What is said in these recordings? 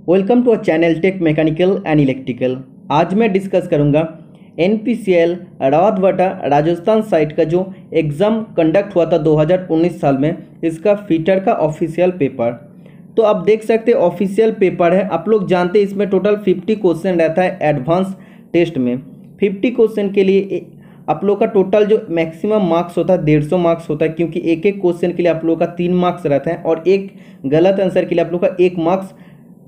Welcome to a channel tech mechanical and electrical. आज मैं discuss करूंगा NPCL रावतवाटा राजस्थान साइट का जो एग्ज़ाम कंडक्ट हुआ था 2019 साल में, इसका फीटर का ऑफिशियल पेपर। तो आप देख सकते हैं ऑफिशियल पेपर है। आप लोग जानते हैं इसमें टोटल 50 क्वेश्चन रहता है एडवांस टेस्ट में। 50 क्वेश्चन के लिए आप लोग का टोटल जो मैक्सिमम मार्क्स होता है 150 मार्क्स होता है, क्योंकि एक एक क्वेश्चन के लिए आप लोग का 3 मार्क्स रहता है और एक गलत आंसर के लिए आप लोग का 1 मार्क्स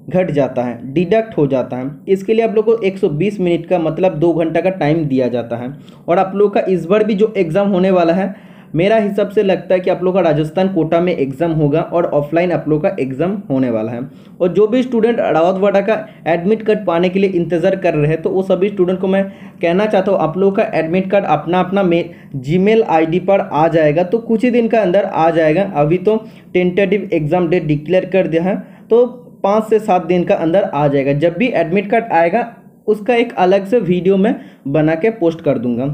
घट जाता है, डिडक्ट हो जाता है। इसके लिए आप लोग को 120 मिनट का मतलब 2 घंटा का टाइम दिया जाता है। और आप लोग का इस बार भी जो एग्ज़ाम होने वाला है, मेरा हिसाब से लगता है कि आप लोग का राजस्थान कोटा में एग्ज़ाम होगा और ऑफलाइन आप लोग का एग्ज़ाम होने वाला है। और जो भी स्टूडेंट रावतवाड़ा का एडमिट कार्ड पाने के लिए इंतज़ार कर रहे हैं, तो वो सभी स्टूडेंट को मैं कहना चाहता हूँ, आप लोग का एडमिट कार्ड अपना अपना जीमेल आईडी पर आ जाएगा। तो कुछ ही दिन का अंदर आ जाएगा। अभी तो टेंटेटिव एग्ज़ाम डेट डिक्लेयर कर दिया है, तो 5 से 7 दिन का अंदर आ जाएगा। जब भी एडमिट कार्ड आएगा उसका एक अलग से वीडियो मैं बना के पोस्ट कर दूंगा।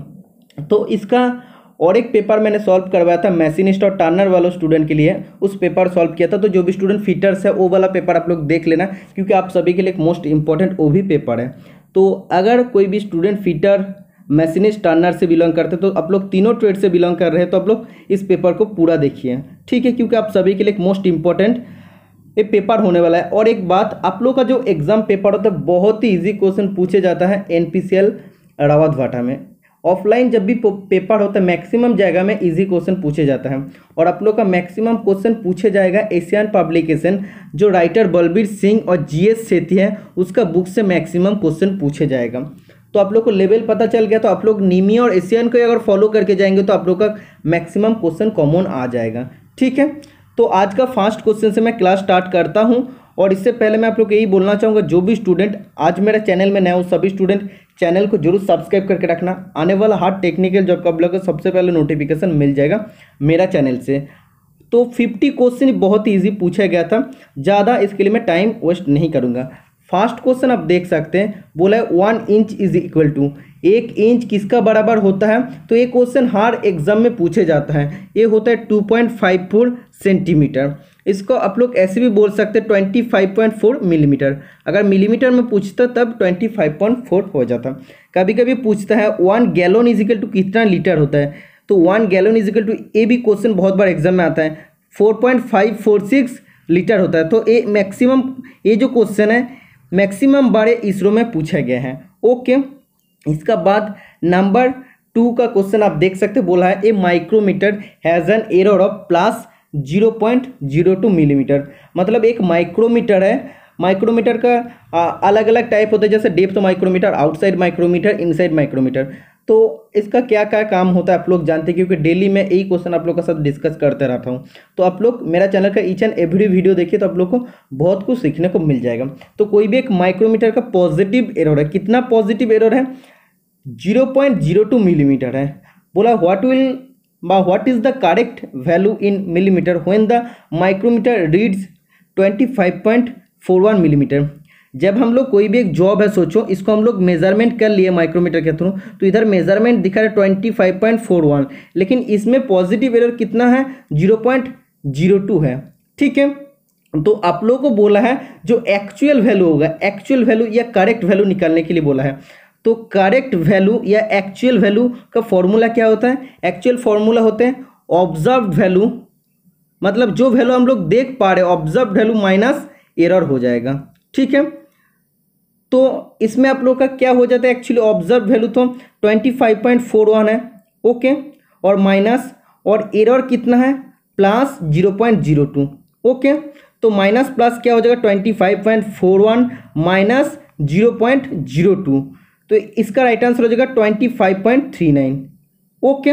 तो इसका और एक पेपर मैंने सॉल्व करवाया था मैशिनिस्ट और टर्नर वालों स्टूडेंट के लिए, उस पेपर सॉल्व किया था। तो जो भी स्टूडेंट फिटर्स है वो वाला पेपर आप लोग देख लेना, क्योंकि आप सभी के लिए एक मोस्ट इंपॉर्टेंट वो भी पेपर है। तो अगर कोई भी स्टूडेंट फिटर मैशिनिस्ट टर्नर से बिलोंग करते तो आप लोग तीनों ट्रेड से बिलोंग कर रहे हैं, तो आप लोग इस पेपर को पूरा देखिए, ठीक है, क्योंकि आप सभी के लिए एक मोस्ट इंपॉर्टेंट ये पेपर होने वाला है। और एक बात, आप लोग का जो एग्जाम पेपर होता है बहुत ही इजी क्वेश्चन पूछे जाता है NPCL रावतवाटा में। ऑफलाइन जब भी पेपर होता है मैक्सिमम जगह में इजी क्वेश्चन पूछे जाता है, और आप लोग का मैक्सिमम क्वेश्चन पूछे जाएगा एशियन पब्लिकेशन जो राइटर बलबीर सिंह और GS सेठी है उसका बुक से मैक्सिमम क्वेश्चन पूछे जाएगा। तो आप लोग को लेवल पता चल गया। तो आप लोग नीमी और एशियन को अगर फॉलो करके जाएंगे तो आप लोग का मैक्सिमम क्वेश्चन कॉमन आ जाएगा, ठीक है। तो आज का फर्स्ट क्वेश्चन से मैं क्लास स्टार्ट करता हूं। और इससे पहले मैं आप लोग को यही बोलना चाहूँगा, जो भी स्टूडेंट आज मेरे चैनल में नए हो सभी स्टूडेंट चैनल को जरूर सब्सक्राइब करके रखना। आने वाला हर टेक्निकल जॉब का आप लोग को सबसे पहले नोटिफिकेशन मिल जाएगा मेरा चैनल से। तो 50 क्वेश्चन बहुत ही ईजी पूछा गया था, ज़्यादा इसके लिए मैं टाइम वेस्ट नहीं करूँगा। फर्स्ट क्वेश्चन आप देख सकते हैं, बोला है 1 inch is equal to 1 inch किसका बराबर होता है। तो ये क्वेश्चन हर एग्जाम में पूछे जाता है। ये होता है 2.54 सेंटीमीटर। इसको आप लोग ऐसे भी बोल सकते हैं 25.4 मिलीमीटर। अगर मिलीमीटर में पूछता तब 25.4 हो जाता। कभी कभी पूछता है 1 गैलन इज इक्वल टू कितना लीटर होता है। तो 1 गैलन इज इक्वल टू, ये भी क्वेश्चन बहुत बार एग्जाम में आता है, 4.546 लीटर होता है। तो ये मैक्सिमम, ये जो क्वेश्चन है मैक्सिमम बारे इसरो में पूछा गया है, ओके। इसका बाद नंबर 2 का क्वेश्चन आप देख सकते, बोला है a micrometer has an error of plus 0.02 millimetre. मतलब एक माइक्रोमीटर है, माइक्रोमीटर का अलग अलग टाइप होता है, जैसे depth micrometer, outside micrometer, inside micrometer. तो इसका क्या क्या काम होता है आप लोग जानते हैं, क्योंकि डेली मैं यही क्वेश्चन आप लोग के साथ डिस्कस करते रहता हूँ। तो आप लोग मेरा चैनल का ईच एंड एवरी वीडियो देखिए, तो आप लोग को बहुत कुछ सीखने को मिल जाएगा। तो कोई भी एक माइक्रोमीटर का पॉजिटिव एरर है, कितना पॉजिटिव एरर है, 0.02 मिलीमीटर है। बोला what is the correct value in millimeter when the micrometer reads 25.41 millimetre. जब हम लोग कोई भी एक जॉब है, सोचो इसको हम लोग मेजरमेंट कर लिए माइक्रोमीटर के थ्रू, तो इधर मेजरमेंट दिखा रहा है 25.41, लेकिन इसमें पॉजिटिव एरर कितना है, 0.02 है, ठीक है। तो आप लोगों को बोला है जो एक्चुअल वैल्यू होगा, एक्चुअल वैल्यू या करेक्ट वैल्यू निकालने के लिए बोला है। तो करेक्ट वैल्यू या एक्चुअल वैल्यू का फॉर्मूला क्या होता है, एक्चुअल फॉर्मूला होते हैं ऑब्जर्व्ड वैल्यू, मतलब जो वैल्यू हम लोग देख पा रहे हैं ऑब्जर्व्ड वैल्यू माइनस एरर हो जाएगा, ठीक है। तो इसमें आप लोग का क्या हो जाता है, एक्चुअली ऑब्जर्व वैल्यू तो 25.41 है, ओके, और माइनस, और एरर कितना है, प्लस 0.02, ओके। तो माइनस प्लस क्या हो जाएगा, 25.41 माइनस 0.02, तो इसका राइट आंसर हो जाएगा 25.39, ओके।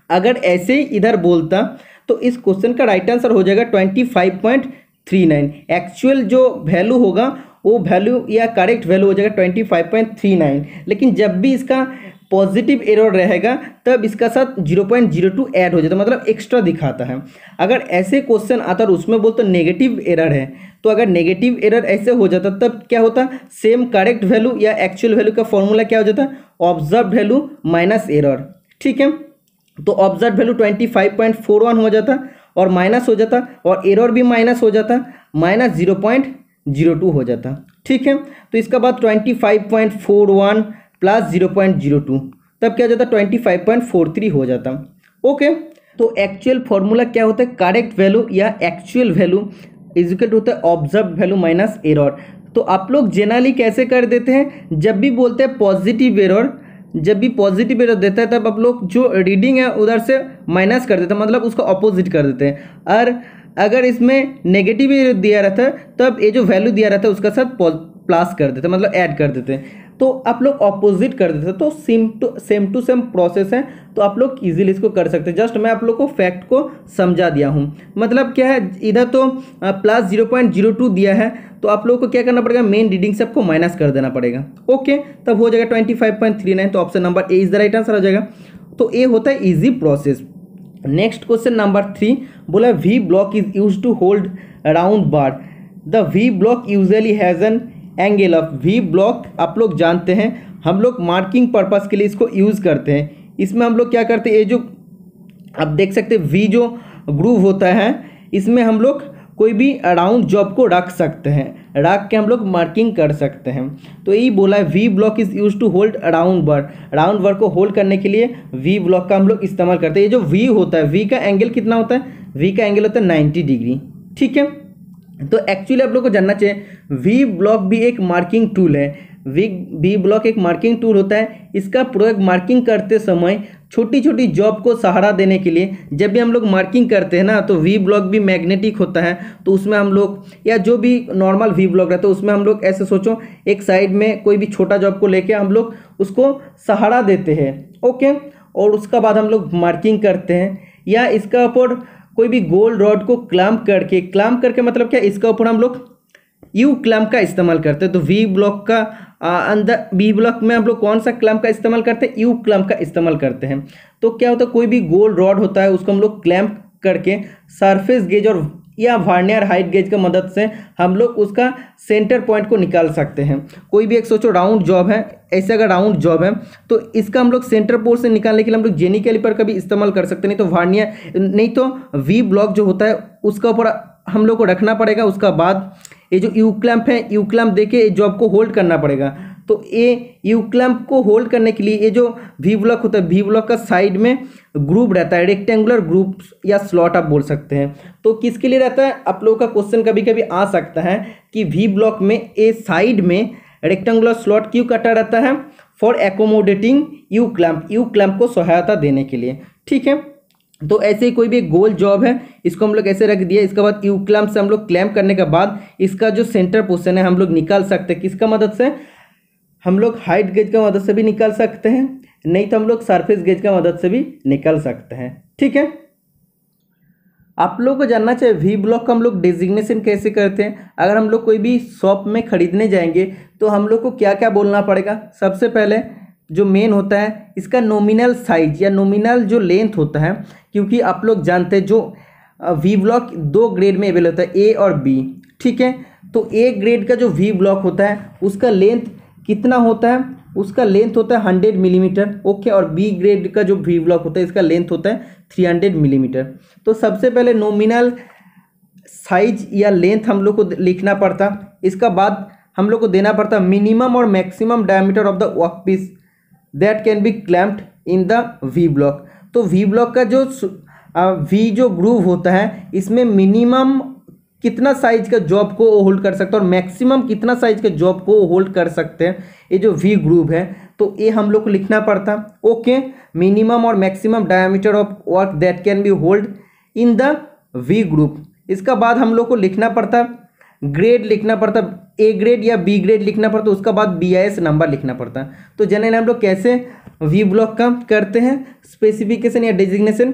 अगर ऐसे ही इधर बोलता तो इस क्वेश्चन का राइट आंसर हो जाएगा 25.39। एक्चुअल जो वैल्यू होगा वो वैल्यू या करेक्ट वैल्यू हो जाएगा 25.39, लेकिन जब भी इसका पॉजिटिव एरर रहेगा तब इसका साथ 0.02 ऐड हो जाता है, मतलब एक्स्ट्रा दिखाता है। अगर ऐसे क्वेश्चन आता और उसमें बोलते नेगेटिव एरर है, तो अगर नेगेटिव एरर ऐसे हो जाता तब क्या होता, सेम करेक्ट वैल्यू या एक्चुअल वैल्यू का फॉर्मूला क्या हो जाता, ऑब्जर्व वैल्यू माइनस एरर, ठीक है। तो ऑब्जर्व वैल्यू 25.41 हो जाता और माइनस हो जाता, और एरर भी माइनस हो जाता, माइनस 0.02 हो जाता। ठीक है, तो इसका बाद 25.41 प्लस 0.02 तब क्या हो जाता, 25.43 हो जाता। ओके, तो एक्चुअल फॉर्मूला क्या होता है, करेक्ट वैल्यू या actual value is equal to होता है ऑब्जर्व वैल्यू माइनस एरर। तो आप लोग जनरली कैसे कर देते हैं, जब भी बोलते हैं पॉजिटिव एरर, जब भी पॉजिटिव एरर देता है तब आप लोग जो रीडिंग है उधर से माइनस कर देते हैं, मतलब उसका अपोजिट कर देते हैं। और अगर इसमें नेगेटिव एरर दिया रहता है तब ये जो वैल्यू दिया रहता है उसका साथ प्लस कर देते हैं, मतलब ऐड कर देते हैं। तो आप लोग ऑपोजिट कर देते हैं, तो सेम टू सेम प्रोसेस है, तो आप लोग इजीली इसको कर सकते हैं। जस्ट मैं आप लोग को फैक्ट को समझा दिया हूँ। मतलब क्या है, इधर तो प्लस 0.02 दिया है, तो आप लोग को क्या करना पड़ेगा, मेन रीडिंग से आपको माइनस कर देना पड़ेगा। ओके, तब हो जाएगा 25.39, तो option number A is the right answer हो जाएगा। तो ये होता है easy process. Next question number 3 बोला V block is use to hold round bar. The V block usually has an angle of. V block आप लोग जानते हैं, हम लोग मार्किंग पर्पस के लिए इसको यूज़ करते हैं। इसमें हम लोग क्या करते हैं, ये जो आप देख सकते हैं वी जो ग्रूव होता है, इसमें हम लोग कोई भी राउंड जॉब को रख सकते हैं, रख के हम लोग मार्किंग कर सकते हैं। तो यही बोला है V block is use to hold round bar. Round bar को होल्ड करने के लिए वी ब्लॉक का हम लोग इस्तेमाल करते हैं। ये जो वी होता है, वी का एंगल कितना होता है, वी का एंगल होता है 90 डिग्री। ठीक है, तो एक्चुअली आप लोग को जानना चाहिए वी ब्लॉक भी एक मार्किंग टूल है। वी ब्लॉक एक मार्किंग टूल होता है। इसका प्रयोग मार्किंग करते समय छोटी छोटी जॉब को सहारा देने के लिए, जब भी हम लोग मार्किंग करते हैं ना, तो वी ब्लॉक भी मैग्नेटिक होता है, तो उसमें हम लोग, या जो भी नॉर्मल वी ब्लॉक रहता है उसमें हम लोग ऐसे सोचो एक साइड में कोई भी छोटा जॉब को लेके हम लोग उसको सहारा देते हैं। ओके, और उसका बाद हम लोग मार्किंग करते हैं, या इसका ऊपर कोई भी गोल रॉड को क्लैम्प करके मतलब क्या, इसका ऊपर हम लोग यू क्लैम्प का इस्तेमाल करते हैं। तो वी ब्लॉक का अंदर वी ब्लॉक में हम लोग कौन सा क्लैम्प का इस्तेमाल करते हैं, यू क्लैम्प का इस्तेमाल करते हैं। तो क्या होता है, कोई भी गोल रॉड होता है उसको हम लोग क्लैम्प करके सरफेस गेज और या वर्नियर हाइट गेज की मदद से हम लोग उसका सेंटर पॉइंट को निकाल सकते हैं। कोई भी एक सोचो राउंड जॉब है, ऐसे अगर राउंड जॉब है तो इसका हम लोग सेंटर पॉइंट से निकालने के लिए हम लोग जेनी कैलिपर का भी इस्तेमाल कर सकते हैं, नहीं तो वर्नियर, नहीं तो वी ब्लॉक जो होता है उसका ऊपर हम लोग को रखना पड़ेगा। उसका बाद ये जो यू क्लैम्प है, यू क्लैम्प देके जॉब को होल्ड करना पड़ेगा। तो ये यू क्लैम्प को होल्ड करने के लिए ये जो वी ब्लॉक होता है, वी ब्लॉक का साइड में ग्रुप रहता है, रेक्टेंगुलर ग्रुप या स्लॉट आप बोल सकते हैं। तो किसके लिए रहता है, आप लोगों का क्वेश्चन कभी कभी आ सकता है कि वी ब्लॉक में ए साइड में रेक्टेंगुलर स्लॉट क्यों कटा रहता है, फॉर एकोमोडेटिंग यू क्लैम्प को सहायता देने के लिए। ठीक है, तो ऐसे ही कोई भी एक गोल जॉब है, इसको हम लोग ऐसे रख दिया, इसके बाद यू क्लैम्प से हम लोग क्लैम्प करने के बाद इसका जो सेंटर पोजीशन है हम लोग निकाल सकते हैं। किसका मदद से, हम लोग हाइट गेज का मदद से भी निकाल सकते हैं, नहीं तो हम लोग सरफेस गेज का मदद से भी निकाल सकते हैं। ठीक है, आप लोग को जानना चाहिए वी ब्लॉक का हम लोग डेजिग्नेशन कैसे करते हैं। अगर हम लोग कोई भी शॉप में खरीदने जाएंगे तो हम लोग को क्या क्या बोलना पड़ेगा। सबसे पहले जो मेन होता है इसका नॉमिनल साइज या नॉमिनल जो लेंथ होता है, क्योंकि आप लोग जानते हैं जो वी ब्लॉक दो ग्रेड में अवेलेबल होता है, ए और बी। ठीक है, तो ए ग्रेड का जो वी ब्लॉक होता है उसका लेंथ कितना होता है, उसका लेंथ होता है 100 मिलीमीटर। ओके, और बी ग्रेड का जो वी ब्लॉक होता है इसका लेंथ होता है 300 मिलीमीटर। तो सबसे पहले नॉमिनल साइज या लेंथ हम लोग को लिखना पड़ता। इसका बाद हम लोग को देना पड़ता मिनिमम और maximum diameter of the work piece that can be clamped in the V block. तो वी ब्लॉक का जो वी जो ग्रूव होता है इसमें मिनिमम कितना साइज का जॉब को होल्ड कर सकते हैं और मैक्सिमम कितना साइज का जॉब को होल्ड कर सकते हैं, ये जो वी ग्रूव है, तो ये हम लोग को लिखना पड़ता। ओके, मिनिमम और maximum diameter of work that can be hold in the V group. इसका बाद हम लोग को लिखना पड़ता ग्रेड, लिखना पड़ता ए ग्रेड या बी ग्रेड लिखना पड़ता, उसका बाद BIS नंबर लिखना पड़ता। तो जनरली हम लोग कैसे वी ब्लॉक का करते हैं स्पेसिफिकेशन या डेजिग्नेशन,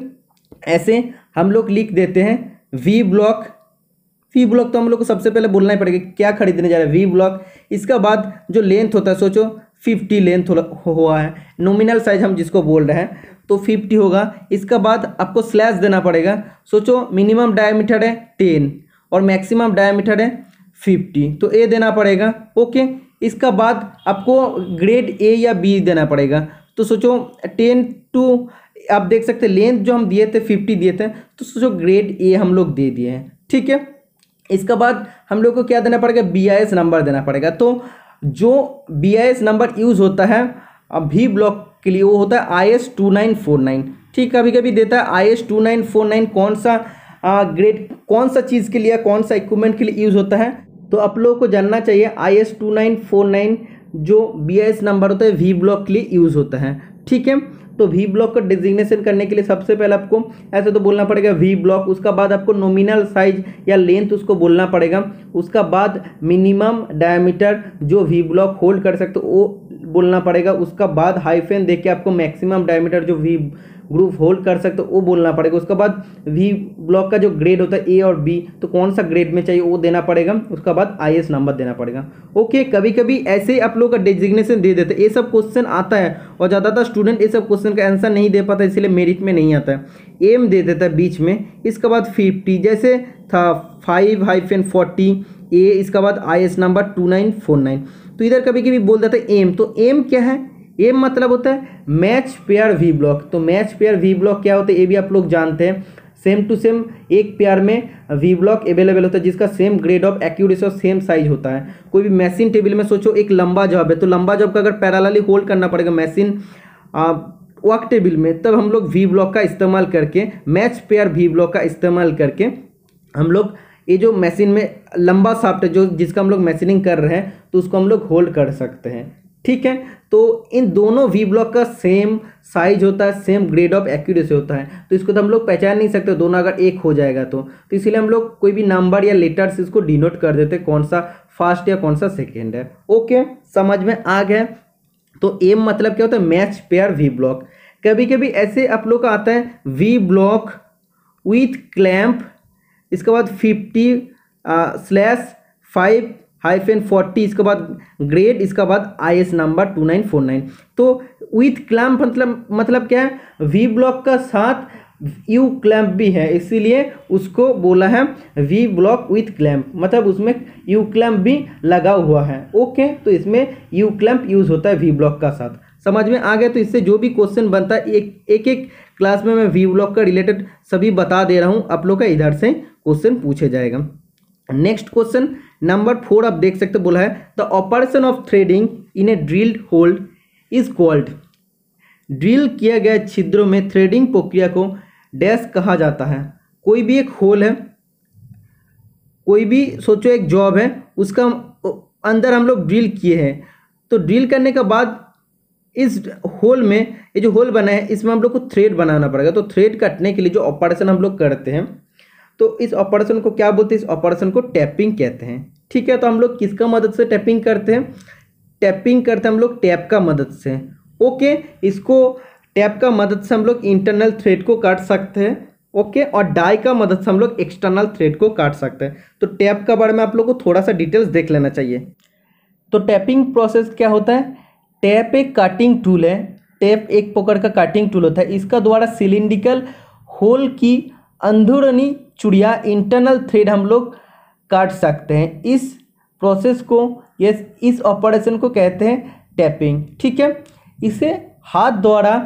ऐसे हम लोग लिख देते हैं वी ब्लॉक तो हम लोग को सबसे पहले बोलना ही पड़ेगा क्या खरीदने जा रहे हैं, वी ब्लॉक। इसका बाद जो लेंथ होता है, सोचो 50 लेंथ हुआ है, नॉमिनल साइज हम जिसको बोल रहे हैं तो 50 होगा। इसका बाद आपको स्लैश देना पड़ेगा, सोचो मिनिमम डायमीटर है 10 और मैक्सिमम डायमीटर है 50, तो ए देना पड़ेगा। ओके, इसका बाद आपको ग्रेड ए या बी देना पड़ेगा। तो सोचो 10 टू, आप देख सकते हैं लेंथ जो हम दिए थे 50 दिए थे, तो सोचो ग्रेड ए हम लोग दे दिए हैं। ठीक है, इसके बाद हम लोग को क्या देना पड़ेगा, BIS नंबर देना पड़ेगा। तो जो BIS नंबर यूज़ होता है अब वी ब्लॉक के लिए वो होता है IS 2949। ठीक, कभी कभी देता है IS 2949 कौन सा ग्रेड, कौन सा चीज़ के लिए, कौन सा इक्विपमेंट के लिए यूज़ होता है। तो आप लोगों को जानना चाहिए IS 2949 जो BIS नंबर होता है वी ब्लॉक के लिए यूज़ होता है। ठीक है, तो वी ब्लॉक का डिजिग्नेशन करने के लिए सबसे पहले आपको ऐसे तो बोलना पड़ेगा वी ब्लॉक, उसका बाद आपको नॉमिनल साइज या लेंथ उसको बोलना पड़ेगा, उसका बाद मिनिमम डायमीटर जो वी ब्लॉक होल्ड कर सकते हो वो बोलना पड़ेगा, उसका बाद हाइफेन देख के आपको मैक्सिमम डायमीटर जो वी ग्रुप होल्ड कर सकते हो वो बोलना पड़ेगा, उसका बाद वी ब्लॉक का जो ग्रेड होता है A और B तो कौन सा ग्रेड में चाहिए वो देना पड़ेगा, उसका बाद IS नंबर देना पड़ेगा। ओके, कभी कभी ऐसे आप लोग का डेजिग्नेशन दे देते, ये सब क्वेश्चन आता है और ज़्यादातर स्टूडेंट ये सब क्वेश्चन का आंसर नहीं दे पाता, इसलिए मेरिट में नहीं आता है। एम दे देता है बीच में, इसके बाद 50 जैसे था 5-40 A, इसका बाद IS नंबर 2949। तो इधर कभी कभी बोल देता है एम, तो एम क्या है, एम मतलब होता है मैच पेयर वी ब्लॉक। तो मैच पेयर वी ब्लॉक क्या होता है ये भी आप लोग जानते हैं, सेम टू सेम एक पेयर में वी ब्लॉक अवेलेबल होता है जिसका सेम ग्रेड ऑफ एक्यूरेसी और सेम साइज होता है। कोई भी मशीन टेबल में सोचो एक लंबा जॉब है, तो लंबा जॉब का अगर पैरेलली होल्ड करना पड़ेगा मशीन वर्क टेबल में, तब हम लोग वी ब्लॉक का इस्तेमाल करके, मैच पेयर वी ब्लॉक का इस्तेमाल करके हम लोग ये जो मशीन में लंबा शाफ्ट है जो जिसका हम लोग मशीनिंग कर रहे हैं तो उसको हम लोग होल्ड कर सकते हैं। ठीक है, तो इन दोनों वी ब्लॉक का सेम साइज होता है, सेम ग्रेड ऑफ एक्यूरेसी होता है, तो इसको तो हम लोग पहचान नहीं सकते दोनों अगर एक हो जाएगा तो इसीलिए हम लोग कोई भी नंबर या लेटर्स इसको डिनोट कर देते कौन सा फर्स्ट या कौन सा सेकेंड है। ओके, समझ में आ गया। तो एम मतलब क्या होता है मैच पेयर वी ब्लॉक। कभी कभी ऐसे आप लोग का आता है वी ब्लॉक विथ क्लैंप, इसके बाद 50/5-40, इसके बाद ग्रेड, इसके बाद IS नंबर 2949। तो विथ क्लैंप मतलब क्या है, वी ब्लॉक का साथ यू क्लैंप भी है, इसीलिए उसको बोला है वी ब्लॉक विथ क्लैंप, मतलब उसमें यू क्लैंप भी लगा हुआ है। ओके, तो इसमें यू क्लैंप यूज होता है वी ब्लॉक का साथ। समझ में आ गया। तो इससे जो भी क्वेश्चन बनता है एक क्लास में मैं वी ब्लॉक का रिलेटेड सभी बता दे रहा हूँ, आप लोग का इधर से क्वेश्चन पूछे जाएगा। नेक्स्ट क्वेश्चन नंबर 4 आप देख सकते, बोला है the operation of threading in a drilled hole is called. Drill किया गया छिद्रों में थ्रेडिंग प्रक्रिया को डैश कहा जाता है। कोई भी एक होल है, कोई भी सोचो एक जॉब है, उसका अंदर हम लोग ड्रिल किए हैं, तो ड्रिल करने के बाद इस होल में, ये जो होल बना है इसमें हम लोग को थ्रेड बनाना पड़ेगा। तो थ्रेड काटने के लिए जो ऑपरेशन हम लोग करते हैं तो इस ऑपरेशन को क्या बोलते हैं, इस ऑपरेशन को टैपिंग कहते हैं। ठीक है, तो हम लोग किसका मदद से टैपिंग करते हैं, टैपिंग करते हैं हम लोग टैप का मदद से। ओके, इसको टैप का मदद से हम लोग इंटरनल थ्रेड को काट सकते हैं। ओके, और डाई का मदद से हम लोग एक्सटर्नल थ्रेड को काट सकते हैं। तो टैप का बारे में आप लोग को थोड़ा सा डिटेल्स देख लेना चाहिए। तो टैपिंग प्रोसेस क्या होता है, टैप एक काटिंग टूल है, टैप एक प्रकार का काटिंग टूल होता है, इसका द्वारा सिलिंड्रिकल होल की अंदरूनी चूड़ियाँ इंटरनल थ्रेड हम लोग काट सकते हैं। इस प्रोसेस को, इस ऑपरेशन को कहते हैं टैपिंग। ठीक है, इसे हाथ द्वारा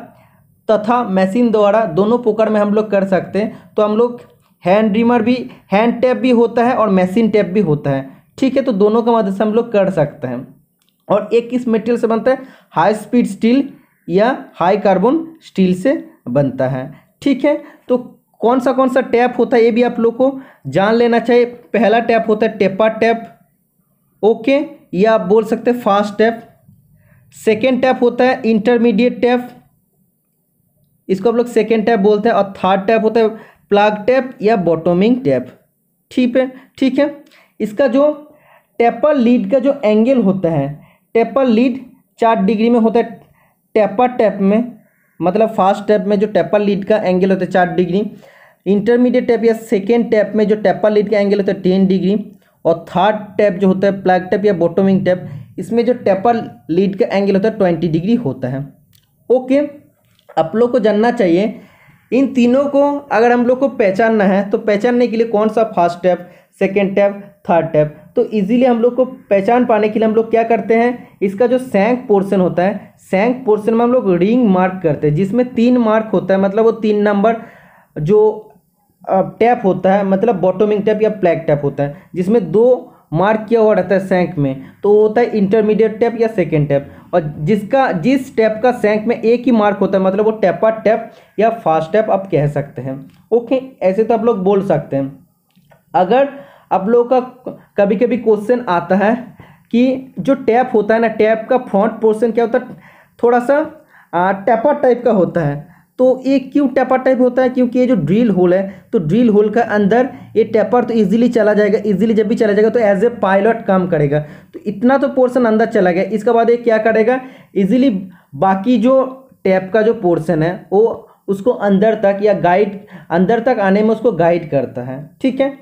तथा मशीन द्वारा दोनों प्रकार में हम लोग कर सकते हैं। तो हम लोग हैंड रिमर भी, हैंड टैप भी होता है और मशीन टैप भी होता है। ठीक है, तो दोनों का मदद से हम लोग कर सकते हैं। और एक किस मटेरियल से बनता है, हाई स्पीड स्टील या हाई कार्बन स्टील से बनता है। ठीक है, तो कौन सा टैप होता है ये भी आप लोग को जान लेना चाहिए। पहला टैप होता है टेपर टैप, ओके, या आप बोल सकते हैं फास्ट टैप। सेकेंड टैप होता है इंटरमीडिएट टैप, इसको आप लोग सेकेंड टैप बोलते हैं। और थर्ड टैप होता है प्लग टैप या बॉटमिंग टैप। ठीक है, इसका जो टेपर लीड का जो एंगल होता है, टेपर लीड 4 डिग्री में होता है टेपर टैप में, मतलब फास्ट टैप में जो टेपर लीड का एंगल होता है 4 डिग्री। इंटरमीडिएट टैप या सेकेंड टैप में जो टेपर लीड का एंगल होता है 10 डिग्री। और थर्ड टैप जो होता है प्लग टैप या बॉटमिंग टैप, इसमें जो टेपर लीड का एंगल होता है 20 डिग्री होता है। ओके, आप लोग को जानना चाहिए इन तीनों को अगर हम लोग को पहचानना है तो पहचानने के लिए कौन सा fast tap, second tap, third tap, तो इजीली हम लोग को पहचान पाने के लिए हम लोग क्या करते हैं, इसका जो सैंक पोर्शन होता है, सैंक पोर्शन में हम लोग रिंग मार्क करते हैं जिसमें 3 मार्क होता है, मतलब वो 3 नंबर जो टैप होता है, मतलब बॉटमिंग टैप या प्लैग टैप होता है, जिसमें दो मार्क किया हुआ रहता है सैंक में, तो वो होता है इंटरमीडिएट टैप या सेकेंड टैप। और जिस टैप का सैंक में एक ही मार्क होता है, मतलब वो टेपर टैप या फास्ट टैप आप कह सकते हैं। ओके, ऐसे तो आप लोग बोल सकते हैं। अगर आप लोग का कभी कभी क्वेश्चन आता है कि जो टैप होता है ना, टैप का फ्रंट पोर्शन क्या होता है, थोड़ा सा टेपर टाइप का होता है। तो ये क्यों टेपर टाइप होता है, क्योंकि ये जो ड्रिल होल है, तो ड्रिल होल का अंदर ये टेपर तो इजीली चला जाएगा, इजीली जब भी चला जाएगा तो एज ए पायलट काम करेगा। तो इतना तो पोर्शन अंदर चला गया, इसके बाद ये क्या करेगा, इजीली बाकी जो टैप का जो पोर्शन है वो उसको अंदर तक या अंदर तक आने में उसको गाइड करता है। ठीक है,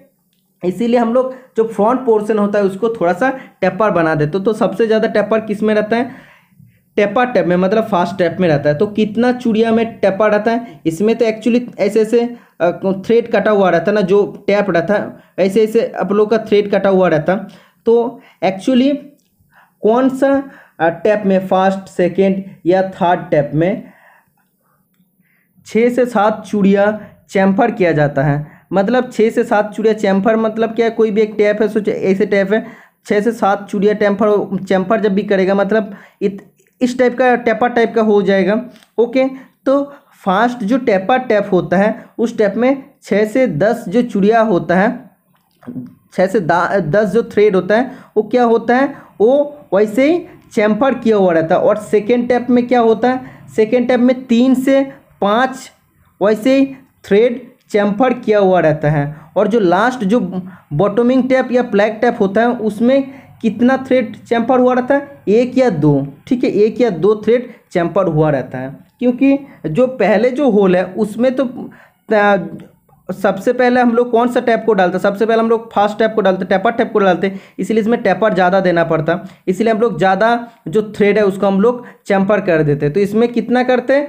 इसीलिए हम लोग जो फ्रंट पोर्शन होता है उसको थोड़ा सा टेपर बना देते। तो सबसे ज़्यादा टेपर किस में रहता है, टेपर टैप में, मतलब फास्ट टैप में रहता है। तो कितना चूड़िया में टेपर रहता है, इसमें तो एक्चुअली ऐसे ऐसे थ्रेड कटा हुआ रहता है ना, जो टैप रहता है ऐसे ऐसे आप लोग का थ्रेड कटा हुआ रहता है। तो एक्चुअली कौन सा टैप में, फास्ट, सेकेंड या थर्ड टैप में 6 से 7 चूड़िया चैम्फर किया जाता है। मतलब 6 से 7 चूड़िया चैम्फर मतलब क्या है, कोई भी एक टैप है, सोचो ऐसे टैप है, 6 से 7 चूड़िया चैम्फर जब भी करेगा मतलब इस टाइप का टेपर टाइप का हो जाएगा। ओके, तो फास्ट जो टेपर टैप होता है उस टैप में 6 से 10 जो चूड़िया होता है, 6 से 10 जो थ्रेड होता है वो क्या होता है, वो वैसे ही चैम्फर किया हुआ रहता है। और सेकेंड टैप में क्या होता है, सेकेंड टैप में 3 से 5 वैसे ही थ्रेड चैम्फर किया हुआ रहता है। और जो लास्ट जो बॉटमिंग टैप या प्लैग टैप होता है उसमें कितना थ्रेड चैम्फर हुआ रहता है, 1 या 2। ठीक है, 1 या 2 थ्रेड चैम्फर हुआ रहता है, क्योंकि जो पहले जो होल है उसमें तो सबसे पहले हम लोग कौन सा टैप को डालते हैं, सबसे पहले हम लोग फास्ट टैप को डालते हैं, टेपर टैप को डालते हैं, इसलिए इसमें टेपर ज़्यादा देना पड़ता है, इसलिए हम लोग ज़्यादा जो थ्रेड है उसको हम लोग चैम्फर कर देते हैं। तो इसमें कितना करते हैं,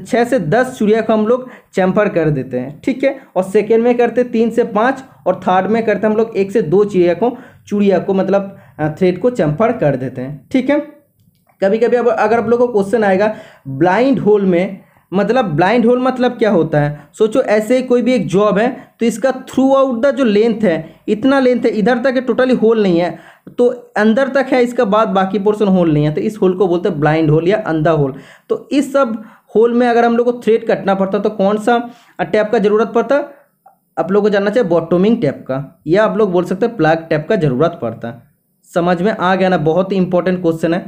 6 से 10 चूड़िया को हम लोग चैम्फर कर देते हैं। ठीक है, और सेकेंड में करते हैं 3 से 5, और थर्ड में करते हैं हम लोग 1 से 2 चूड़िया को मतलब थ्रेड को चैम्फर कर देते हैं। ठीक है, कभी कभी अब अगर आप लोगों को क्वेश्चन आएगा ब्लाइंड होल में, मतलब ब्लाइंड होल मतलब क्या होता है, सोचो ऐसे ही कोई भी एक जॉब है, तो इसका थ्रू आउट द जो लेंथ है, इतना लेंथ है, इधर तक टोटली होल नहीं है, तो अंदर तक है, इसका बाद बाकी पोर्शन होल नहीं है, तो इस होल को बोलते हैं ब्लाइंड होल या अंधा होल। तो इस सब होल में अगर हम लोग को थ्रेड कटना पड़ता तो कौन सा टैप का जरूरत पड़ता, आप लोग को जानना चाहिए बॉटमिंग टैप का, या आप लोग बोल सकते हैं प्लग टैप का जरूरत पड़ता है। समझ में आ गया ना, बहुत ही इंपॉर्टेंट क्वेश्चन है।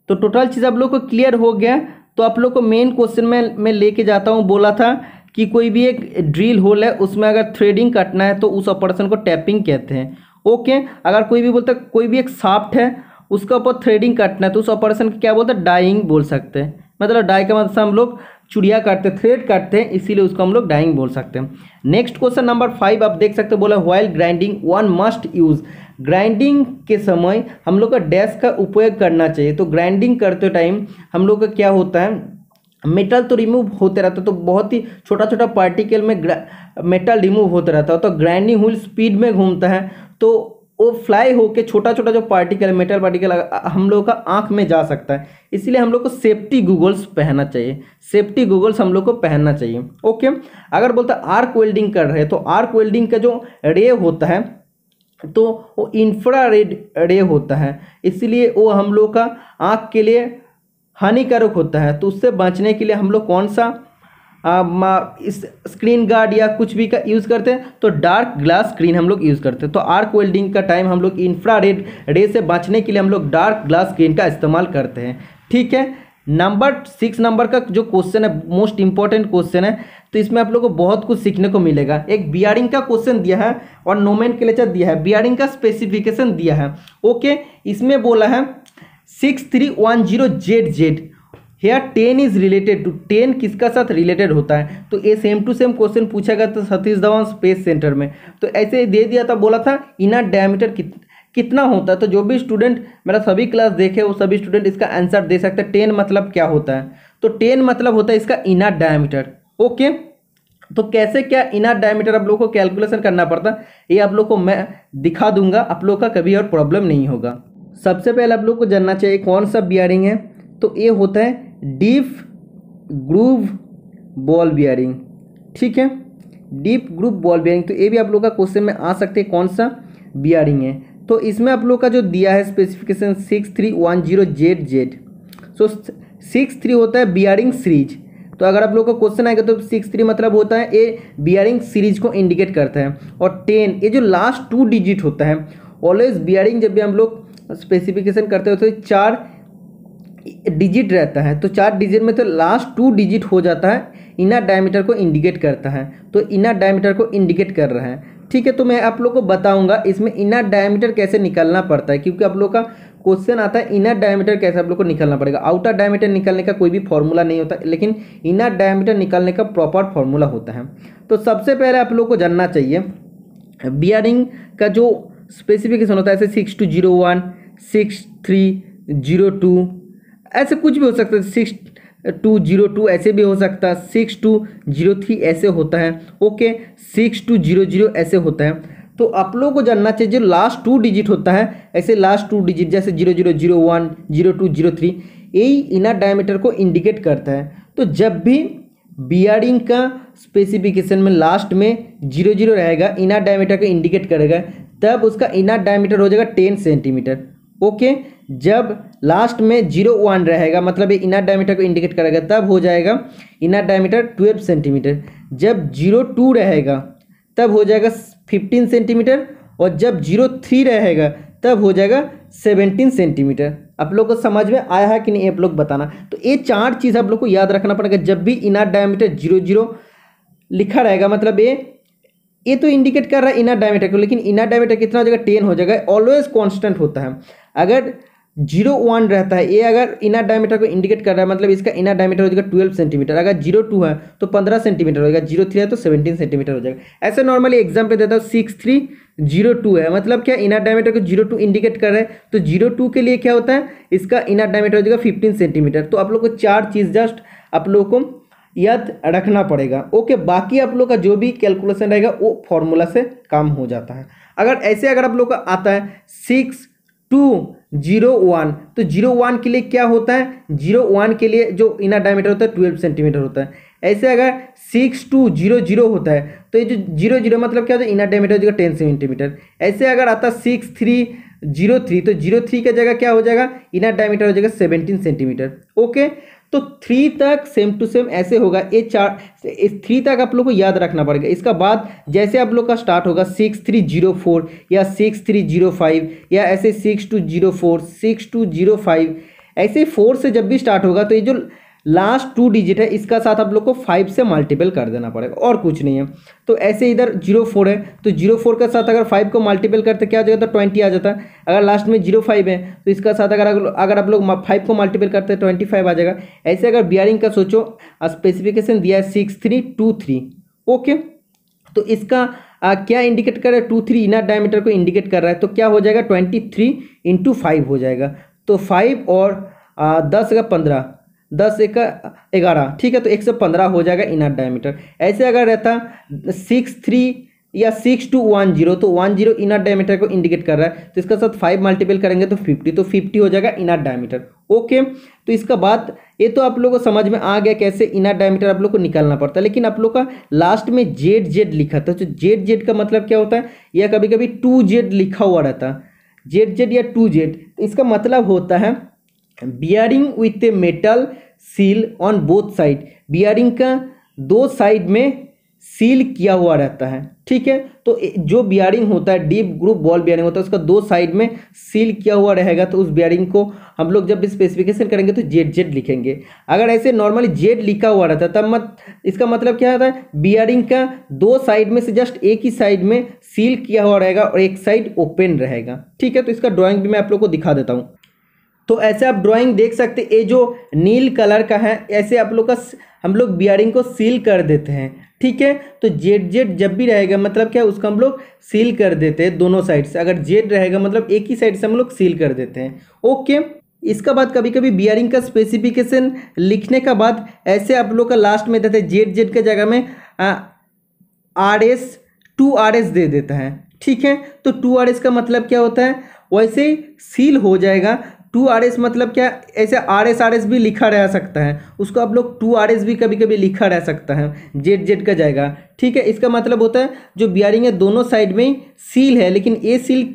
तो टोटल चीज़ आप लोग को क्लियर हो गया। तो आप लोग को मेन क्वेश्चन में मैं लेके जाता हूँ, बोला था कि कोई भी एक ड्रिल होल है उसमें अगर थ्रेडिंग काटना है तो उस ऑपरेशन को टैपिंग कहते हैं। ओके, अगर कोई भी बोलता है कोई भी एक शाफ्ट है उसका ऊपर थ्रेडिंग काटना है तो उस ऑपरेशन को क्या बोलते हैं, डाइंग बोल सकते हैं। मतलब डाई का मतलब हम लोग चूड़िया काटते, थ्रेड काटते हैं, इसीलिए उसको हम लोग डाइंग बोल सकते हैं। नेक्स्ट क्वेश्चन नंबर 5 आप देख सकते हो, बोला while grinding one must use, grinding के समय हम लोग का डैश का उपयोग करना चाहिए। तो ग्राइंडिंग करते टाइम हम लोग का क्या होता है, मेटल तो रिमूव होते रहता है, तो बहुत ही छोटा छोटा पार्टिकल में मेटल रिमूव होता रहता है। तो ग्राइंडिंग व्हील स्पीड में घूमता है, तो वो फ्लाई होके छोटा छोटा जो पार्टिकल, मेटल पार्टिकल हम लोग का आँख में जा सकता है, इसलिए हम लोग को सेफ्टी गूगल्स पहनना चाहिए, सेफ्टी गूगल्स हम लोग को पहनना चाहिए। ओके, अगर बोलता आर्क वेल्डिंग कर रहे हैं तो आर्क वेल्डिंग का जो रे होता है तो वो इंफ्रारेड रे होता है, इसलिए वो हम लोग का आँख के लिए हानिकारक होता है। तो उससे बचने के लिए हम लोग कौन सा इस स्क्रीन गार्ड या कुछ भी का यूज़ करते हैं, तो डार्क ग्लास स्क्रीन हम लोग यूज़ करते हैं। तो आर्क वेल्डिंग का टाइम हम लोग इंफ्रारेड रे से बचने के लिए हम लोग डार्क ग्लास स्क्रीन का इस्तेमाल करते हैं। ठीक है, नंबर 6 नंबर का जो क्वेश्चन है मोस्ट इंपॉर्टेंट क्वेश्चन है, तो इसमें आप लोगों को बहुत कुछ सीखने को मिलेगा। एक बियरिंग का क्वेश्चन दिया है और नोमेनक्लेचर दिया है, बियरिंग का स्पेसिफिकेशन दिया है। ओके, इसमें बोला है 6310ZZ hair 10 is related to, 10 किसका साथ रिलेटेड होता है, तो ये सेम टू सेम क्वेश्चन पूछा गया था सतीश धवन स्पेस सेंटर में। तो ऐसे दे दिया था, बोला था इनर डायमीटर कितना होता है। तो जो भी स्टूडेंट मेरा सभी क्लास देखे वो सभी स्टूडेंट इसका आंसर दे सकते हैं। 10 मतलब क्या होता है, तो 10 मतलब होता है इसका इनर डायमीटर। ओके, तो कैसे क्या इनर डायमीटर आप लोग को कैलकुलेशन करना पड़ता है ये आप लोग को मैं दिखा दूंगा, आप लोग का कभी और प्रॉब्लम नहीं होगा। सबसे पहले आप लोग को जानना चाहिए कौन सा बियरिंग है, तो ये होता है डीप ग्रूव बॉल बियरिंग। ठीक है, डीप ग्रुप बॉल बेयरिंग, तो ये भी आप लोग का क्वेश्चन में आ सकते हैं कौन सा बियरिंग है। तो इसमें आप लोग का जो दिया है स्पेसिफिकेशन 6310ZZ, सो 63 होता है बियरिंग सीरीज। तो अगर आप लोग का क्वेश्चन आएगा तो 63 मतलब होता है ये बियरिंग सीरीज को इंडिकेट करता है। और 10 ये जो लास्ट 2 डिजिट होता है, ऑलवेज बियरिंग जब भी हम लोग स्पेसिफिकेशन करते हो तो 4 डिजिट रहता है, तो 4 डिजिट में तो लास्ट 2 डिजिट हो जाता है, इनर डायमीटर को इंडिकेट करता है। तो इनर डायमीटर को इंडिकेट कर रहा है, ठीक है। तो मैं आप लोग को बताऊंगा इसमें इनर डायमीटर कैसे निकालना पड़ता है, क्योंकि आप लोग का क्वेश्चन आता है इनर डायमीटर कैसे आप लोग को निकालना पड़ेगा। आउटर डायमीटर निकालने का कोई भी फॉर्मूला नहीं होता, लेकिन इनर डायमीटर निकालने का प्रॉपर फॉर्मूला होता है। तो सबसे पहले आप लोग को जानना चाहिए बियरिंग का जो स्पेसिफिकेशन होता है, ऐसे 6201, 6302, ऐसे कुछ भी हो सकता है, 6202 ऐसे भी हो सकता है, 6203 ऐसे होता है, ओके, 6200 ऐसे होता है। तो आप लोगों को जानना चाहिए जो लास्ट 2 डिजिट होता है, ऐसे लास्ट 2 डिजिट जैसे 0001, 0203, यही इनर डायमीटर को इंडिकेट करता है। तो जब भी बियरिंग का स्पेसिफिकेशन में लास्ट में 00 रहेगा, इनर डायमीटर को इंडिकेट करेगा, तब उसका इनर डायमीटर हो जाएगा 10 सेंटीमीटर, ओके। जब लास्ट में 01 रहेगा, मतलब ये इनर डायमीटर को इंडिकेट करेगा, तब हो जाएगा इनर डायमीटर 12 सेंटीमीटर। जब 02 रहेगा तब हो जाएगा 15 सेंटीमीटर, और जब 03 रहेगा तब हो जाएगा 17 सेंटीमीटर। आप लोग को समझ में आया है कि नहीं, आप लोग बताना। तो ये 4 चीज़ आप लोग को याद रखना पड़ेगा। जब भी इनर डायमीटर 00 लिखा रहेगा, मतलब ये तो इंडिकेट कर रहा है इनर डायमीटर को, लेकिन इनर डायमीटर कितना हो जाएगा, 10 हो जाएगा, ऑलवेज कांस्टेंट होता है। अगर 01 रहता है, ये अगर इनर डायमीटर को इंडिकेट कर रहा है, मतलब इसका इनर डायमीटर हो जाएगा 12 सेंटीमीटर। अगर 02 है तो 15 सेंटीमीटर हो जाएगा, 03 है तो 17 सेंटीमीटर हो जाएगा। ऐसे नॉर्मली एग्जाम पे देता हूँ 6302 है, मतलब क्या इनर डायमीटर को 02 इंडिकेट कर रहा है, तो 02 के लिए क्या होता है, इसका इनर डायमीटर हो जाएगा 15 सेंटीमीटर। तो आप लोग को 4 चीज़ जस्ट आप लोग को याद रखना पड़ेगा, ओके। बाकी आप लोग का जो भी कैलकुलेशन रहेगा वो फॉर्मूला से काम हो जाता है। अगर आप लोग का आता है 6201, तो 01 के लिए क्या होता है, 01 के लिए जो इनर डायमीटर होता है 12 सेंटीमीटर होता है। ऐसे अगर 6200 होता है, तो ये जो 00 मतलब क्या होता है, इनर डायमीटर हो जाएगा 10 सेंटीमीटर। ऐसे अगर आता 6303, तो 03 की जगह क्या हो जाएगा, इनर डायमीटर हो जाएगा 17 सेंटीमीटर, ओके। तो 3 तक सेम टू सेम ऐसे होगा। ये 3 तक आप लोग को याद रखना पड़ेगा। इसका बाद जैसे आप लोग का स्टार्ट होगा 6304 या 6305 या ऐसे 6204, 6205, ऐसे 4 से जब भी स्टार्ट होगा, तो ये जो लास्ट 2 डिजिट है इसका साथ आप लोग को 5 से मल्टीपल कर देना पड़ेगा, और कुछ नहीं है। तो ऐसे इधर 04 है, तो 04 के साथ अगर 5 को मल्टीपल करते क्या हो जाएगा, तो 20 आ जाता है। अगर लास्ट में 05 है तो इसका साथ अगर आप लोग 5 को मल्टीपल करते हैं 25 आ जाएगा। ऐसे अगर बियरिंग का सोचो, स्पेसिफिकेशन दिया है 6323, ओके। तो इसका क्या इंडिकेट कर रहा है, 23 इनर डायमीटर को इंडिकेट कर रहा है, तो क्या हो जाएगा 23 × 5 हो जाएगा। तो 5 और 10 का 15, 10 एक 11, ठीक है, तो 115 हो जाएगा इनर डायमीटर। ऐसे अगर रहता 63 या 6210, तो 10 इनर डायमीटर को इंडिकेट कर रहा है, तो इसका साथ 5 मल्टीपल करेंगे तो 50, तो 50 हो जाएगा इनर डायमीटर, ओके। तो इसका बाद ये तो आप लोगों को समझ में आ गया कैसे इनर डायमीटर आप लोग को निकालना पड़ता है। लेकिन आप लोग का लास्ट में ZZ लिखा था, तो ZZ का मतलब क्या होता है, या कभी कभी 2Z लिखा हुआ रहता है, ZZ या 2Z, इसका मतलब होता है bearing with a metal seal on both side. Bearing का 2 साइड में सील किया हुआ रहता है, ठीक है। तो जो बियरिंग होता है, डीप ग्रुप बॉल बियरिंग होता है, उसका 2 साइड में सील किया हुआ रहेगा, तो उस बियरिंग को हम लोग जब स्पेसिफिकेशन करेंगे तो ZZ लिखेंगे। अगर ऐसे नॉर्मली Z लिखा हुआ रहता है तब इसका मतलब क्या होता है, बियरिंग का 2 साइड में से जस्ट एक ही साइड में सील किया हुआ रहेगा और एक साइड ओपन रहेगा, ठीक है। तो इसका ड्राइंग भी मैं आप लोग को दिखा देता हूँ। तो ऐसे आप ड्राइंग देख सकते, ये जो नील कलर का है, ऐसे आप लोग का हम लोग बियरिंग को सील कर देते हैं, ठीक है। तो ZZ जब भी रहेगा मतलब क्या, उसको हम लोग सील कर देते हैं दोनों साइड से। अगर Z रहेगा मतलब एक ही साइड से हम लोग सील कर देते हैं, ओके। इसका बाद कभी कभी बियरिंग का स्पेसिफिकेशन लिखने का बाद ऐसे आप लोग का लास्ट में देते हैं ZZ के जगह में RS 2RS दे देता है, ठीक है। तो 2RS का मतलब क्या होता है, वैसे सील हो जाएगा 2RS मतलब क्या, ऐसे RS भी लिखा रह सकता है, उसको आप लोग 2RS भी कभी कभी लिखा रह सकता है, जेड का जाएगा। ठीक है, इसका मतलब होता है जो बियरिंग है दोनों साइड में सील है, लेकिन ये सील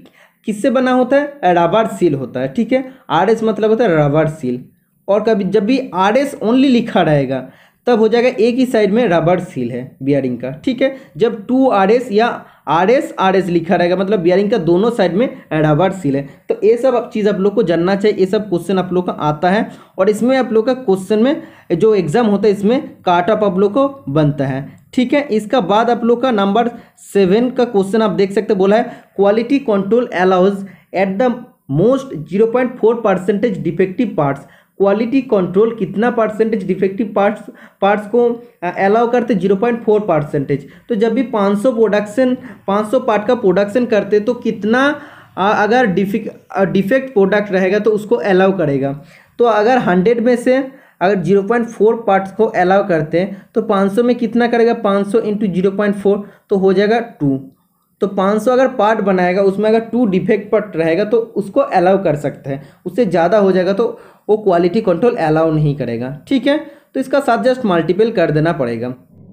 किससे बना होता है, रबर सील होता है। ठीक है, RS मतलब होता है रबर सील। और कभी जब भी RS ओनली लिखा रहेगा तब हो जाएगा एक ही साइड में रबर सील है बियरिंग का। ठीक है, जब 2RS या RS लिखा रहेगा मतलब बियरिंग का दोनों साइड में रबर सील है। तो ये सब चीज़ आप लोग को जानना चाहिए, ये सब क्वेश्चन आप लोग का आता है और इसमें आप लोग का क्वेश्चन में जो एग्जाम होता है इसमें काट ऑफ आप लोग को बनता है। ठीक है, इसका बाद आप लोग का नंबर 7 का क्वेश्चन आप देख सकते, बोला है quality control allows at the most 0.4% defective parts. Quality control कितना परसेंटेज डिफेक्टिव पार्ट्स को अलाउ करते, 0.4%। तो जब भी 500 पार्ट का प्रोडक्शन करते तो कितना अगर डिफेक्ट प्रोडक्ट रहेगा तो उसको अलाउ करेगा। तो अगर 100 में से अगर 0.4 पार्ट्स को अलाउ करते हैं तो 500 में कितना करेगा, 500 इंटू 0.4 तो हो जाएगा 2। तो 500 अगर पार्ट बनाएगा उसमें अगर 2 डिफेक्ट पार्ट रहेगा तो उसको अलाउ कर सकते हैं, उससे ज़्यादा हो जाएगा तो वो क्वालिटी कंट्रोल अलाउ नहीं करेगा। ठीक है, तो इसका साथ जस्ट मल्टीपल कर देना पड़ेगा।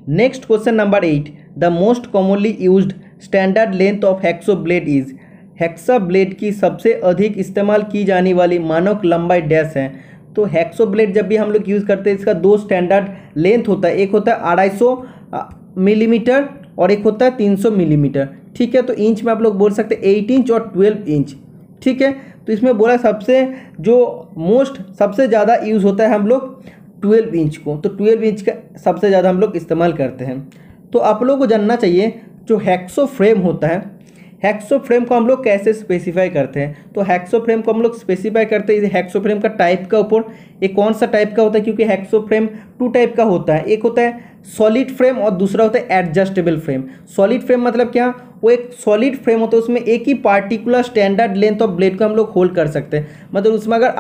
Next question number 8, the most commonly used standard length of hexo blade is. Hexa blade की सबसे अधिक इस्तेमाल की जाने वाली मानक लंबाई डैश है। तो हेक्सो ब्लेड जब भी हम लोग यूज़ करते हैं इसका 2 स्टैंडर्ड लेंथ होता है, एक होता है 250 मिलीमीटर और एक होता है 300 मिलीमीटर। ठीक है, तो इंच में आप लोग बोल सकते हैं 8 इंच और 12 इंच। ठीक है, तो इसमें बोला सबसे सबसे ज़्यादा यूज़ होता है हम लोग 12 इंच को, तो 12 इंच का सबसे ज़्यादा हम लोग इस्तेमाल करते हैं। तो आप लोगों को जानना चाहिए जो हेक्सो फ्रेम होता है, हेक्सो फ्रेम को हम लोग कैसे स्पेसिफाई करते हैं। तो हेक्सो फ्रेम को हम लोग स्पेसिफाई करते हैं हेक्सो फ्रेम का टाइप का ऊपर, ये कौन सा टाइप का होता है, क्योंकि हेक्सो फ्रेम 2 टाइप का होता है, एक होता है सॉलिड फ्रेम और दूसरा होता है एडजस्टेबल फ्रेम। सॉलिड फ्रेम मतलब क्या, वो एक सॉलिड फ्रेम होता है, उसमें एक ही particular standard length of blade को हम लोग होल्ड कर सकते हैं। मतलब उसमें अगर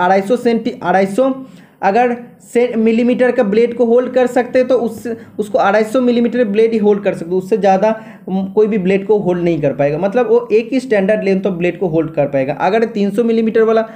250 मिलीमीटर का ब्लेड को होल्ड कर सकते हैं तो उसको 250 मिलीमीटर ब्लेड ही होल्ड कर सकते, उससे ज़्यादा कोई भी ब्लेड को होल्ड नहीं कर पाएगा। मतलब वो एक ही स्टैंडर्ड लेंथ ऑफ ब्लेड को होल्ड कर पाएगा। अगर 300 मिलीमीटर वाला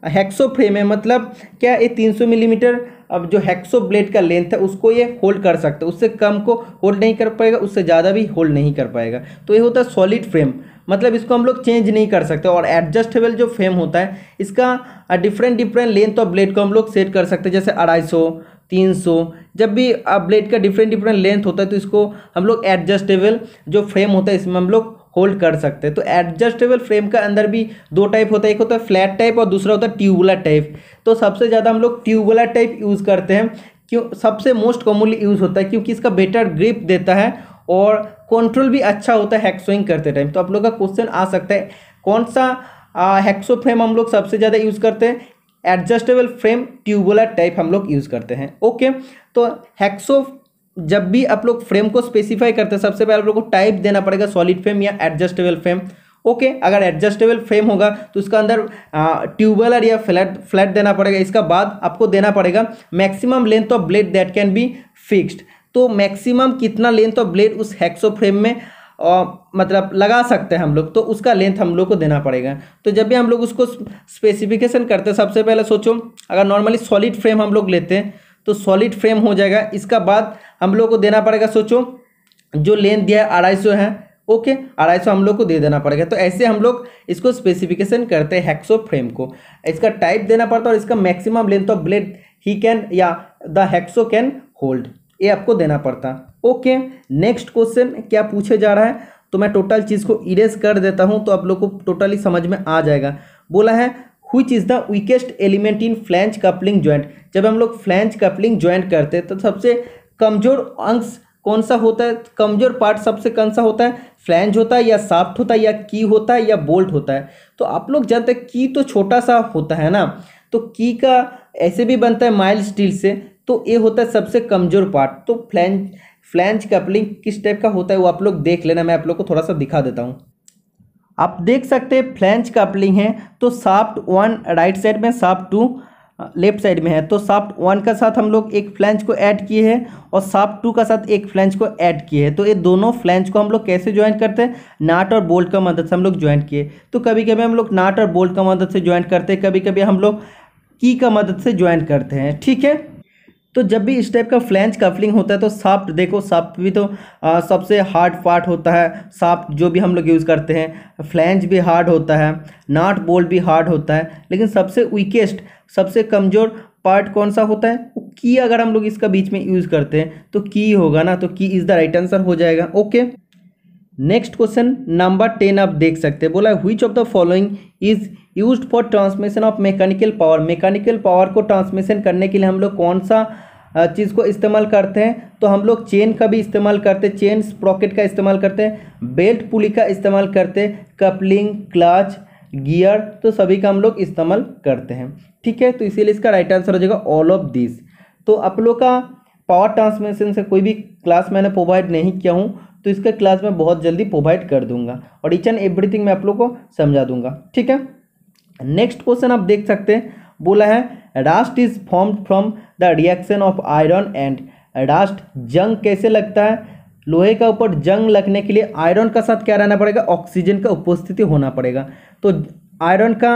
हेक्सो फ्रेम है, मतलब क्या ये 300 मिलीमीटर अब जो हेक्सो ब्लेड का लेंथ है उसको ये होल्ड कर सकता है, उससे कम को होल्ड नहीं कर पाएगा, उससे ज़्यादा भी होल्ड नहीं कर पाएगा। तो ये होता है सॉलिड फ्रेम, मतलब इसको हम लोग चेंज नहीं कर सकते। और एडजस्टेबल जो फ्रेम होता है इसका डिफरेंट लेंथ ऑफ ब्लेड को हम लोग सेट कर सकते हैं, जैसे 250, 300। जब भी ब्लेड का डिफरेंट लेंथ होता है तो इसको हम लोग एडजस्टेबल जो फ्रेम होता है इसमें हम लोग होल्ड कर सकते हैं। तो एडजस्टेबल फ्रेम का अंदर भी 2 टाइप होता है, एक होता है फ्लैट टाइप और दूसरा होता है ट्यूबुलर टाइप। तो सबसे ज़्यादा हम लोग ट्यूबुलर टाइप यूज़ करते हैं, क्यों सबसे मोस्ट कॉमनली यूज़ होता है, क्योंकि इसका बेटर ग्रिप देता है और कंट्रोल भी अच्छा होता है हेक्सोइंग करते टाइम। तो आप लोग का क्वेश्चन आ सकता है कौन सा हेक्सो फ्रेम हम लोग सबसे ज़्यादा यूज़ करते हैं, एडजस्टेबल फ्रेम ट्यूबुलर टाइप हम लोग यूज़ करते हैं। ओके, तो हेक्सो जब भी आप लोग फ्रेम को स्पेसिफाई करते हैं सबसे पहले आप लोग को टाइप देना पड़ेगा, सॉलिड फ्रेम या एडजस्टेबल फ्रेम। ओके, अगर एडजस्टेबल फ्रेम होगा तो उसका अंदर ट्यूबुलर या फ्लैट देना पड़ेगा। इसका बाद आपको देना पड़ेगा maximum length of blade that can be fixed. तो मैक्सिमम कितना लेंथ ऑफ ब्लेड उस हेक्सो फ्रेम में मतलब लगा सकते हैं हम लोग, तो उसका लेंथ हम लोग को देना पड़ेगा। तो जब भी हम लोग उसको स्पेसिफिकेशन करते हैं सबसे पहले सोचो, अगर नॉर्मली सॉलिड फ्रेम हम लोग लेते हैं तो सॉलिड फ्रेम हो जाएगा। इसका बाद हम लोग को देना पड़ेगा, सोचो जो लेंथ दिया है 250 है, ओके 250 हम लोग को दे देना पड़ेगा। तो ऐसे हम लोग इसको स्पेसिफिकेशन करते हैं हेक्सो फ्रेम को। इसका टाइप देना पड़ता है और इसका maximum length of blade he can या द हेक्सो कैन होल्ड, ये आपको देना पड़ता है। ओके, नेक्स्ट क्वेश्चन क्या पूछे जा रहा है, तो मैं टोटल चीज़ को इरेज कर देता हूँ तो आप लोग को टोटली समझ में आ जाएगा। बोला है which is the weakest element in flange coupling joint. जब हम लोग फ्लैंज कपलिंग जॉइंट करते हैं तो सबसे कमज़ोर अंश कौन सा होता है, कमज़ोर पार्ट सबसे कौन सा होता है, फ्लैंज होता है या शाफ्ट होता है या की होता है या बोल्ट होता है। तो आप लोग जानते हैं की तो छोटा सा होता है ना, तो की का ऐसे भी बनता है माइल्ड स्टील से, तो ये होता है सबसे कमज़ोर पार्ट। तो फ्लैंज कपलिंग किस टाइप का होता है वो आप लोग देख लेना, मैं आप लोग को थोड़ा सा दिखा देता हूँ। आप देख सकते हैं फ्लैंज कपलिंग है तो शाफ्ट 1 राइट साइड में, शाफ्ट 2 लेफ्ट साइड में है, तो शाफ्ट 1 का साथ हम लोग एक फ्लैंज को ऐड किए हैं और शाफ्ट 2 का साथ एक फ्लैंज को ऐड किए हैं। तो ये दोनों फ्लैंज को हम लोग कैसे ज्वाइन करते हैं, नाट और बोल्ट का मदद से हम लोग ज्वाइन किए। तो कभी कभी हम लोग नाट और बोल्ट का मदद से ज्वाइन करते हैं, कभी कभी हम लोग की का मदद से ज्वाइन करते हैं, ठीक है। तो जब भी इस टाइप का फ्लैंज कफलिंग होता है तो शाफ्ट देखो, शाफ्ट भी तो सबसे हार्ड पार्ट होता है, शाफ्ट जो भी हम लोग यूज़ करते हैं। फ्लैंज भी हार्ड होता है, नाट बोल्ट भी हार्ड होता है, लेकिन सबसे वीकेस्ट, सबसे कमज़ोर पार्ट कौन सा होता है, वो की। अगर हम लोग इसका बीच में यूज़ करते हैं तो की होगा ना, तो की इज़ द राइट आंसर हो जाएगा। ओके, नेक्स्ट क्वेश्चन नंबर 10 आप देख सकते हैं। बोला है which of the following is used for transmission of mechanical power. Mechanical power को ट्रांसमिशन करने के लिए हम लोग कौन सा चीज़ को इस्तेमाल करते हैं, तो हम लोग चेन का भी इस्तेमाल करते हैं, चेन स्प्रॉकेट का इस्तेमाल करते हैं, बेल्ट पुली का इस्तेमाल करते हैं, कपलिंग, क्लच, गियर, तो सभी का हम लोग इस्तेमाल करते हैं, ठीक है। तो इसीलिए इसका राइट आंसर हो जाएगा ऑल ऑफ दिस। तो आप लोग का पावर ट्रांसमिशन से कोई भी क्लास मैंने प्रोवाइड नहीं किया हूँ, तो इसका क्लास मैं बहुत जल्दी प्रोवाइड कर दूंगा और ईच एंड एवरीथिंग मैं आप लोग को समझा दूंगा, ठीक है। नेक्स्ट क्वेश्चन आप देख सकते हैं। बोला है Rust is formed from the reaction of iron and. Rust जंग कैसे लगता है, लोहे का ऊपर जंग लगने के लिए आयरन का साथ क्या रहना पड़ेगा, ऑक्सीजन का उपस्थिति होना पड़ेगा। तो आयरन का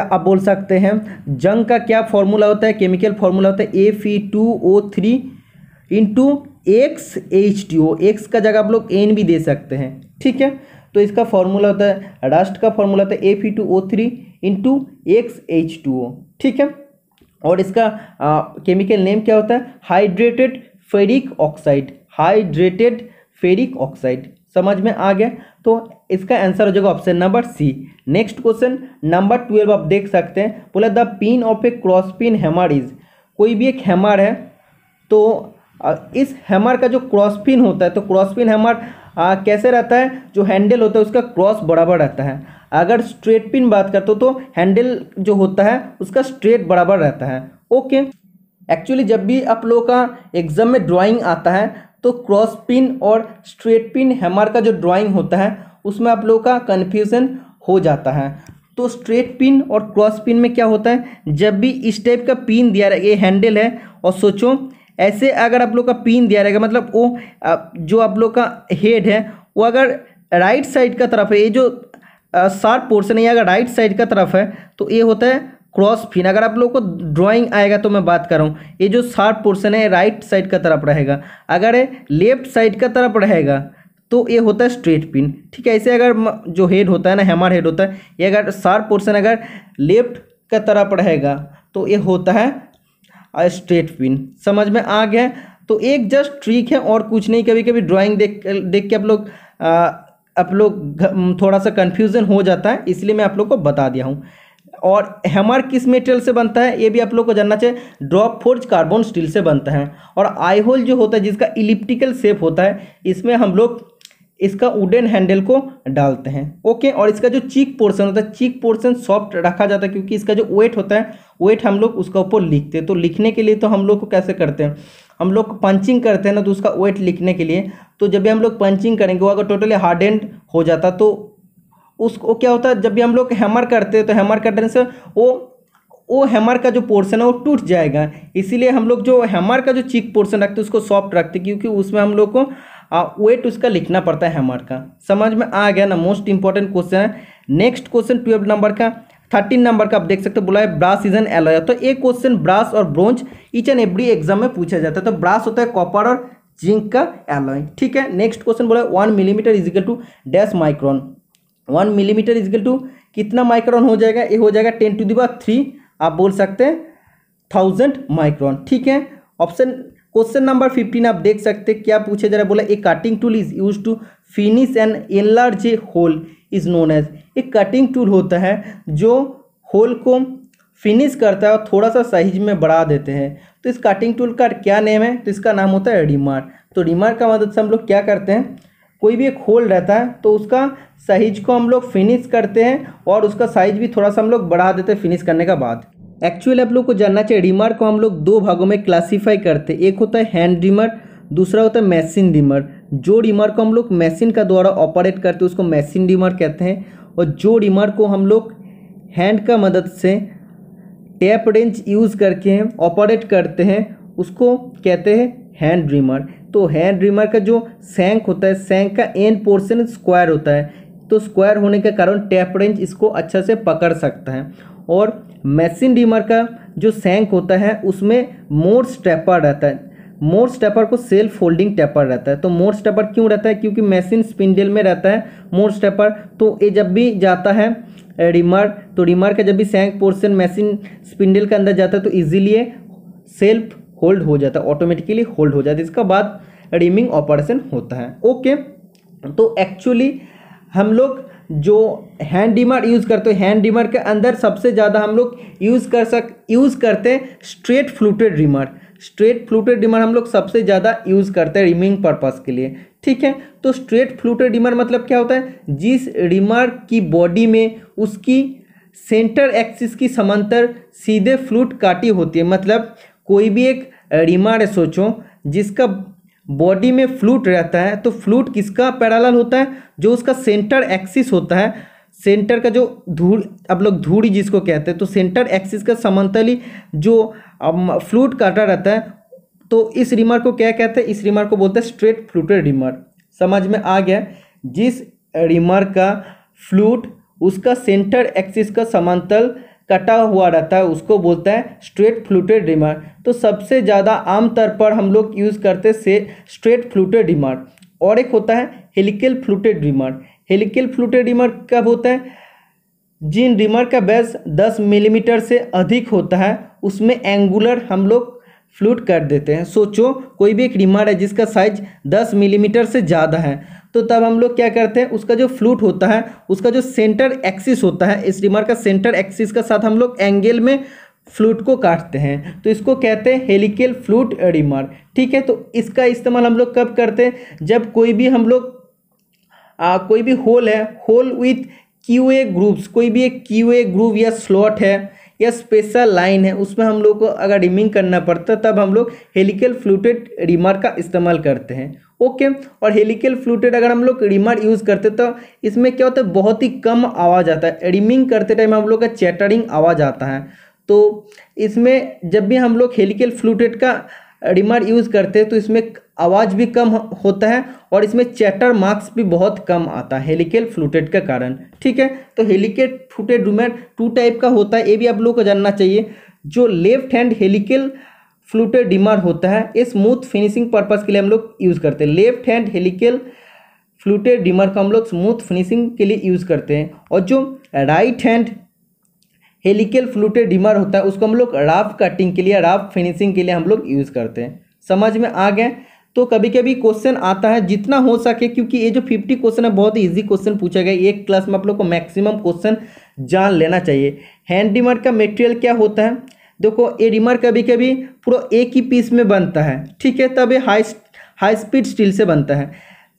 आप बोल सकते हैं जंग का क्या फॉर्मूला होता है, केमिकल फॉर्मूला होता है Fe2O3 इंटू XH2O। एक्स का जगह आप लोग एन भी दे सकते हैं, ठीक है। तो इसका फॉर्मूला होता है, रस्ट का फॉर्मूला होता है Fe2O3 इंटू XH2O, ठीक है। और इसका केमिकल नेम क्या होता है, hydrated ferric oxide. Hydrated ferric oxide, समझ में आ गया। तो इसका आंसर हो जाएगा option number C. Next question number 12 आप देख सकते हैं। बोला the pin of a cross pin hammer is. कोई भी एक हैमर है, तो इस हैमर का जो क्रॉस पिन होता है, तो क्रॉस पिन हैमर कैसे रहता है, जो हैंडल होता है उसका क्रॉस बराबर रहता है। अगर स्ट्रेट पिन बात करते हो तो हैंडल जो होता है उसका स्ट्रेट बराबर रहता है, ओके। एक्चुअली जब भी आप लोगों का एग्जाम में ड्राइंग आता है तो क्रॉस पिन और स्ट्रेट पिन हैमर का जो ड्राइंग होता है उसमें आप लोगों का कन्फ्यूज़न हो जाता है। तो स्ट्रेट पिन और क्रॉस पिन में क्या होता है, जब भी इस टाइप का पिन दिया रहेगा, ये हैंडल है और सोचो ऐसे अगर आप लोग का पिन दिया रहेगा, मतलब वो जो आप लोग का हेड है वो अगर राइट साइड का तरफ है, ये जो शार्प पोर्शन है अगर राइट साइड का तरफ है तो ये होता है क्रॉस पिन। अगर आप लोग को ड्राइंग आएगा तो मैं बात कर रहा हूँ, ये जो शार्प पोर्शन है राइट साइड का तरफ रहेगा, अगर ये लेफ्ट साइड का तरफ रहेगा तो ये होता है स्ट्रेट पिन, ठीक है। ऐसे अगर जो हेड होता है ना, हैमर हेड होता है, ये अगर शार्प पोर्शन अगर लेफ्ट का तरफ रहेगा तो ये होता है स्ट्रेट पिन, समझ में आ गया। तो एक जस्ट ट्रिक है और कुछ नहीं। कभी कभी ड्राइंग देख के आप लोग थोड़ा सा कन्फ्यूज़न हो जाता है, इसलिए मैं आप लोग को बता दिया हूँ। और हैमर किस मेटेरियल से बनता है ये भी आप लोग को जानना चाहिए। ड्रॉप फोर्ज कार्बन स्टील से बनता है। और आई होल जो होता है जिसका इलिप्टिकल शेप होता है, इसमें हम लोग इसका वुडन हैंडल को डालते हैं, ओके। और इसका जो चीक पोर्शन होता है, चीक पोर्शन सॉफ्ट रखा जाता है क्योंकि इसका जो वेट होता है, वेट हम लोग उसका ऊपर लिखते हैं। तो लिखने के लिए तो हम लोग को कैसे करते हैं, हम लोग पंचिंग करते हैं ना, तो उसका वेट लिखने के लिए, तो जब भी हम लोग पंचिंग करेंगे वो अगर टोटली हार्डेंड हो जाता तो उसको क्या होता है, जब भी हम लोग हैमर करते हैं तो हैमर करने से वो हैमर का जो पोर्शन है वो टूट जाएगा। इसीलिए हम लोग जो हैमर का जो चीक पोर्शन रखते हैं उसको सॉफ्ट रखते हैं, क्योंकि उसमें हम लोग को वेट उसका लिखना पड़ता है हैमर का। समझ में आ गया ना, मोस्ट इंपॉर्टेंट क्वेश्चन है। नेक्स्ट क्वेश्चन 12 नंबर का 13 नंबर का आप देख सकते हो, बोला है ब्रास इज एन एलॉय। तो एक क्वेश्चन ब्रास और bronze each and every exam में पूछा जाता है। तो ब्रास होता है कॉपर और जिंक का एलॉय, ठीक है। नेक्स्ट क्वेश्चन बोला है 1 millimetre is equal to dash micron. 1 millimetre is equal to कितना माइक्रोन हो जाएगा, ये हो जाएगा 10⁻³ आप बोल सकते हैं 1000 माइक्रोन, ठीक है। ऑप्शन क्वेश्चन नंबर 15 आप देख सकते हैं क्या पूछे जा रहा है। बोला a cutting tool is use to finish and enlarge a hole is known as. एक कटिंग टूल होता है जो होल को फिनिश करता है और थोड़ा सा साइज में बढ़ा देते हैं। तो इस कटिंग टूल का क्या नेम है, तो इसका नाम होता है रिमार। तो रिमार का मदद से हम लोग क्या करते हैं, कोई भी एक होल रहता है तो उसका साइज को हम लोग फिनिश करते हैं और उसका साइज भी थोड़ा सा हम लोग बढ़ा देते हैं फिनिश करने का बाद। एक्चुअली आप लोग को जानना चाहिए रिमार को हम लोग 2 भागों में क्लासीफाई करते हैं। एक होता है हैंड रिमर, दूसरा होता है मशीन रिमर। जो रिमर को हम लोग मशीन का द्वारा ऑपरेट करते हैं उसको मशीन रिमर कहते हैं, और जो रिमर को हम लोग हैंड का मदद से टैप रेंच यूज़ करके ऑपरेट करते हैं उसको कहते हैं हैंड ड्रीमर। तो हैंड ड्रीमर का जो शैंक होता है, शैंक का एंड पोर्शन स्क्वायर होता है, तो स्क्वायर होने के कारण टैप रेंच इसको अच्छा से पकड़ सकता है। और मशीन ड्रीमर का जो शैंक होता है उसमें मोर्स टैपर रहता है। मोर्स टैपर को सेल्फ होल्डिंग टैपर रहता है। तो मोर्स टैपर क्यों रहता है? क्योंकि मशीन स्पिंडल में रहता है मोर्स टैपर। तो ये जब भी जाता है रिमर, तो रिमर का जब भी शैंक पोर्शन मशीन स्पिंडल के अंदर जाता है तो इजीली सेल्फ होल्ड हो जाता है, ऑटोमेटिकली होल्ड हो जाता है। इसका बाद रिमिंग ऑपरेशन होता है। ओके, तो एक्चुअली हम लोग जो हैंड ड्रीमर यूज़ करते हैं, हैंड ड्रीमर के अंदर सबसे ज़्यादा हम लोग यूज़ करते हैं straight fluted dreamer. Straight fluted dreamer हम लोग सबसे ज़्यादा यूज़ करते हैं रिमिंग पर्पस के लिए। ठीक है, तो स्ट्रेट फ्लूटेड ड्रीमर मतलब क्या होता है? जिस ड्रीमर की बॉडी में उसकी सेंटर एक्सिस की समांतर सीधे फ्लूट काटी होती है। मतलब कोई भी एक ड्रीमर है, सोचो, जिसका बॉडी में फ्लूट रहता है, तो फ्लूट किसका पैरेलल होता है? जो उसका सेंटर एक्सिस होता है, सेंटर का जो आप लोग धुरी जिसको कहते हैं, तो सेंटर एक्सिस का समांतरली जो फ्लूट काटा रहता है, तो इस ड्रीमर को क्या कहते हैं? इस ड्रीमर को बोलते हैं स्ट्रेट फ्लूटेड ड्रीमर। समझ में आ गया? जिस ड्रीमर का फ्लूट उसका सेंटर एक्सिस का समांतर कटा हुआ रहता है उसको बोलता है स्ट्रेट फ्लूटेड ड्रीमर। तो सबसे ज़्यादा आमतौर पर हम लोग यूज़ करते से स्ट्रेट फ्लूटेड ड्रीमर। और एक होता है helical fluted dreamer. Helical fluted dreamer कब होता है? जिन ड्रीमर का बेस 10 मिलीमीटर से अधिक होता है उसमें एंगुलर हम लोग फ्लूट कर देते हैं। सोचो कोई भी एक ड्रीमर है जिसका साइज 10 मिलीमीटर से ज़्यादा है, तो तब हम लोग क्या करते हैं? उसका जो फ्लूट होता है, उसका जो सेंटर एक्सिस होता है, इस ड्रीमर का सेंटर एक्सिस का साथ हम लोग एंगल में फ्लूट को काटते हैं, तो इसको कहते हैं हेलिकल फ्लूट ड्रीमर। ठीक है, तो इसका इस्तेमाल हम लोग कब करते हैं? जब कोई भी हम लोग कोई भी होल है, होल विथ क्यूए ग्रुप्स, कोई भी एक क्यूए ग्रुप या स्लॉट है या स्पेशल लाइन है, उसमें हम लोग को अगर रिमिंग करना पड़ता है तब हम लोग हेलिकल फ्लूटेड ड्रीमर का इस्तेमाल करते हैं। ओके, और हेलिकल फ्लूटेड अगर हम लोग ड्रीमर यूज़ करते तो इसमें क्या होता है? बहुत ही कम आवाज़ आता है। रिमिंग करते टाइम हम लोग का चैटरिंग आवाज़ आता है। तो इसमें जब भी हम लोग हेलिकल फ्लूटेड का ड्रीमर यूज़ करते हैं तो इसमें आवाज़ भी कम होता है और इसमें चैटर मार्क्स भी बहुत कम आता है हेलिकल फ्लूटेड के कारण। ठीक है, तो हेलिकल फ्लूटेड ड्रीमर 2 टाइप का होता है, ये भी आप लोगों को जानना चाहिए। जो left hand helical fluted dreamer होता है ये स्मूथ फिनिशिंग पर्पस के लिए हम लोग यूज़ करते हैं। Left hand helical fluted dreamer को हम लोग स्मूथ फिनिशिंग के लिए यूज़ करते हैं। और जो right hand helical fluted dreamer होता है उसको हम लोग रफ कटिंग के लिए, रफ फिनिशिंग के लिए हम लोग यूज़ करते हैं। समझ में आ गए? तो कभी कभी क्वेश्चन आता है, जितना हो सके, क्योंकि ये जो 50 क्वेश्चन है बहुत ही ईजी क्वेश्चन पूछा गया, एक क्लास में आप लोग को मैक्सिमम क्वेश्चन जान लेना चाहिए। हैंड ड्रीमर का मटेरियल क्या होता है? देखो, ये ड्रीमर कभी कभी पूरा एक ही पीस में बनता है। ठीक है, तब ये हाई स्पीड स्टील से बनता है।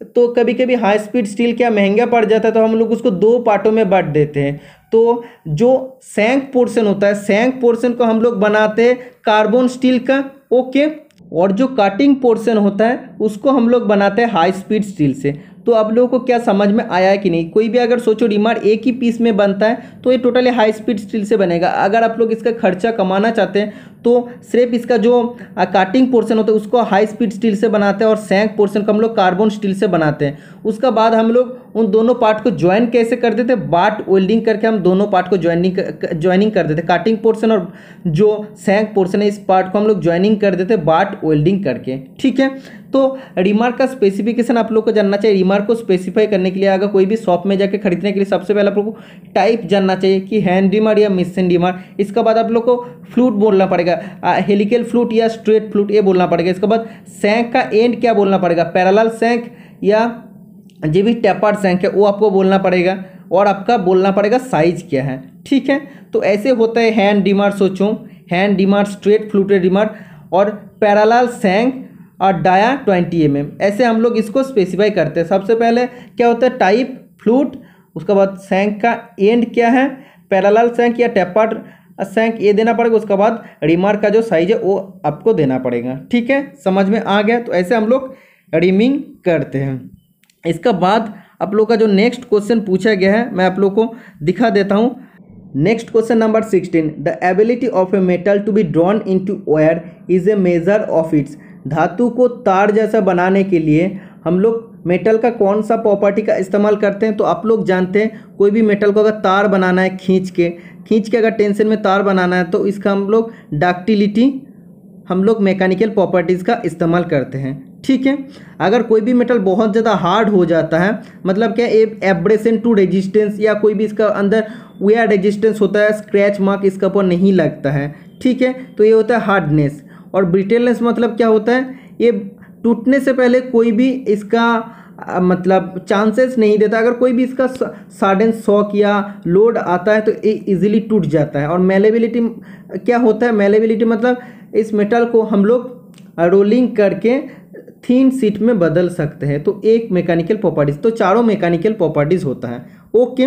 तो कभी कभी हाई स्पीड स्टील क्या महंगा पड़ जाता है, तो हम लोग उसको 2 पार्टों में बांट देते हैं। तो जो शैंक पोर्शन होता है, शैंक पोर्शन को हम लोग बनाते हैं कार्बन स्टील का। ओके, और जो कटिंग पोर्शन होता है उसको हम लोग बनाते हैं हाई स्पीड स्टील से। तो आप लोगों को क्या समझ में आया है कि नहीं? कोई भी अगर सोचो ड्रीमर एक ही पीस में बनता है तो ये टोटली हाई स्पीड स्टील से बनेगा। अगर आप लोग इसका खर्चा कमाना चाहते हैं तो सिर्फ इसका जो कटिंग पोर्शन होता है उसको हाई स्पीड स्टील से बनाते हैं और शैंक पोर्शन को हम लोग कार्बन स्टील से बनाते हैं। उसका बाद हम लोग उन दोनों पार्ट को ज्वाइन कैसे कर देते हैं? बाट वेल्डिंग करके हम दोनों पार्ट को ज्वाइनिंग कर देते हैं। कटिंग पोर्शन और जो शैंक पोर्शन है इस पार्ट को हम लोग ज्वाइनिंग कर देते हैं बाट वेल्डिंग करके। ठीक है, तो ड्रीमर का स्पेसिफिकेशन आप लोग को जानना चाहिए। ड्रीमर को स्पेसिफाई करने के लिए अगर कोई भी शॉप में जाके खरीदने के लिए सबसे पहले आप लोग को टाइप जानना चाहिए कि हैंड ड्रीमर या मशीन ड्रीमर। इसके बाद आप लोग को फ्लूट बोलना पड़ेगा, हेलिकल फ्लूट या स्ट्रेट फ्लूट ये बोलना पड़ेगा। इसके बाद शैंक का एंड क्या बोलना पड़ेगा? पैरेलल शैंक या जो भी टैपर्ड शैंक है वो आपको बोलना पड़ेगा, और आपका बोलना पड़ेगा साइज क्या है। ठीक है, तो ऐसे होता है हैंड ड्रीमर। सोचो hand dreamer, straight fluted dreamer और पैरेलल शैंक और डाया 20 mm, ऐसे हम लोग इसको स्पेसिफाई करते हैं। सबसे पहले क्या होता है? टाइप फ्लूट, उसके बाद शैंक का एंड क्या है, पैरेलल शैंक या टैपर्ड शैंक ये देना पड़ेगा। उसके बाद ड्रीमर का जो साइज है वो आपको देना पड़ेगा। ठीक है, समझ में आ गया? तो ऐसे हम लोग रिमिंग करते हैं। इसका बाद आप लोग का जो नेक्स्ट क्वेश्चन पूछा गया है मैं आप लोग को दिखा देता हूँ। Next question number 16, the ability of a metal to be drawn into wire is a measure of its. धातु को तार जैसा बनाने के लिए हम लोग मेटल का कौन सा प्रॉपर्टी का इस्तेमाल करते हैं? तो आप लोग जानते हैं कोई भी मेटल को अगर तार बनाना है खींच के अगर टेंशन में तार बनाना है तो इसका हम लोग डक्टिलिटी, हम लोग मैकेनिकल प्रॉपर्टीज़ का इस्तेमाल करते हैं। ठीक है, अगर कोई भी मेटल बहुत ज़्यादा हार्ड हो जाता है, मतलब क्या एब्रेशन टू रेजिस्टेंस या कोई भी इसका अंदर वेयर रेजिस्टेंस होता है, स्क्रैच मार्क इसका ऊपर नहीं लगता है। ठीक है, तो ये होता है हार्डनेस। और ब्रिटेलनेस मतलब क्या होता है? ये टूटने से पहले कोई भी इसका मतलब चांसेस नहीं देता। अगर कोई भी इसका सडन शॉक या लोड आता है तो ये इजीली टूट जाता है। और मेलेबिलिटी क्या होता है? मेलेबिलिटी मतलब इस मेटल को हम लोग रोलिंग करके थीन शीट में बदल सकते हैं। तो एक मैकेनिकल प्रॉपर्टीज, तो चारों मैकेनिकल प्रॉपर्टीज होता है। ओके,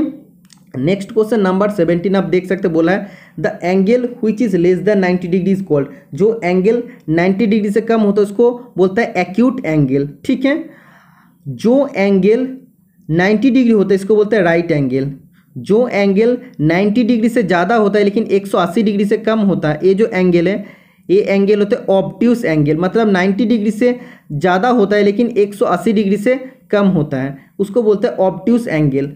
नेक्स्ट क्वेश्चन नंबर 17 आप देख सकते, बोला है the angle which is less than 90 degree is called. जो एंगल 90 डिग्री से कम होता है उसको बोलता है एक्यूट एंगल। ठीक है, जो एंगल 90 डिग्री होता है इसको बोलते हैं राइट एंगल। जो एंगल 90 डिग्री से ज़्यादा होता है लेकिन 180 डिग्री से कम होता है, ये जो एंगल है ये एंगल होता है ऑब्ट्यूस एंगल। मतलब 90 डिग्री से ज़्यादा होता है लेकिन 180 डिग्री से कम होता है, उसको बोलते हैं ऑब्ट्यूस एंगल।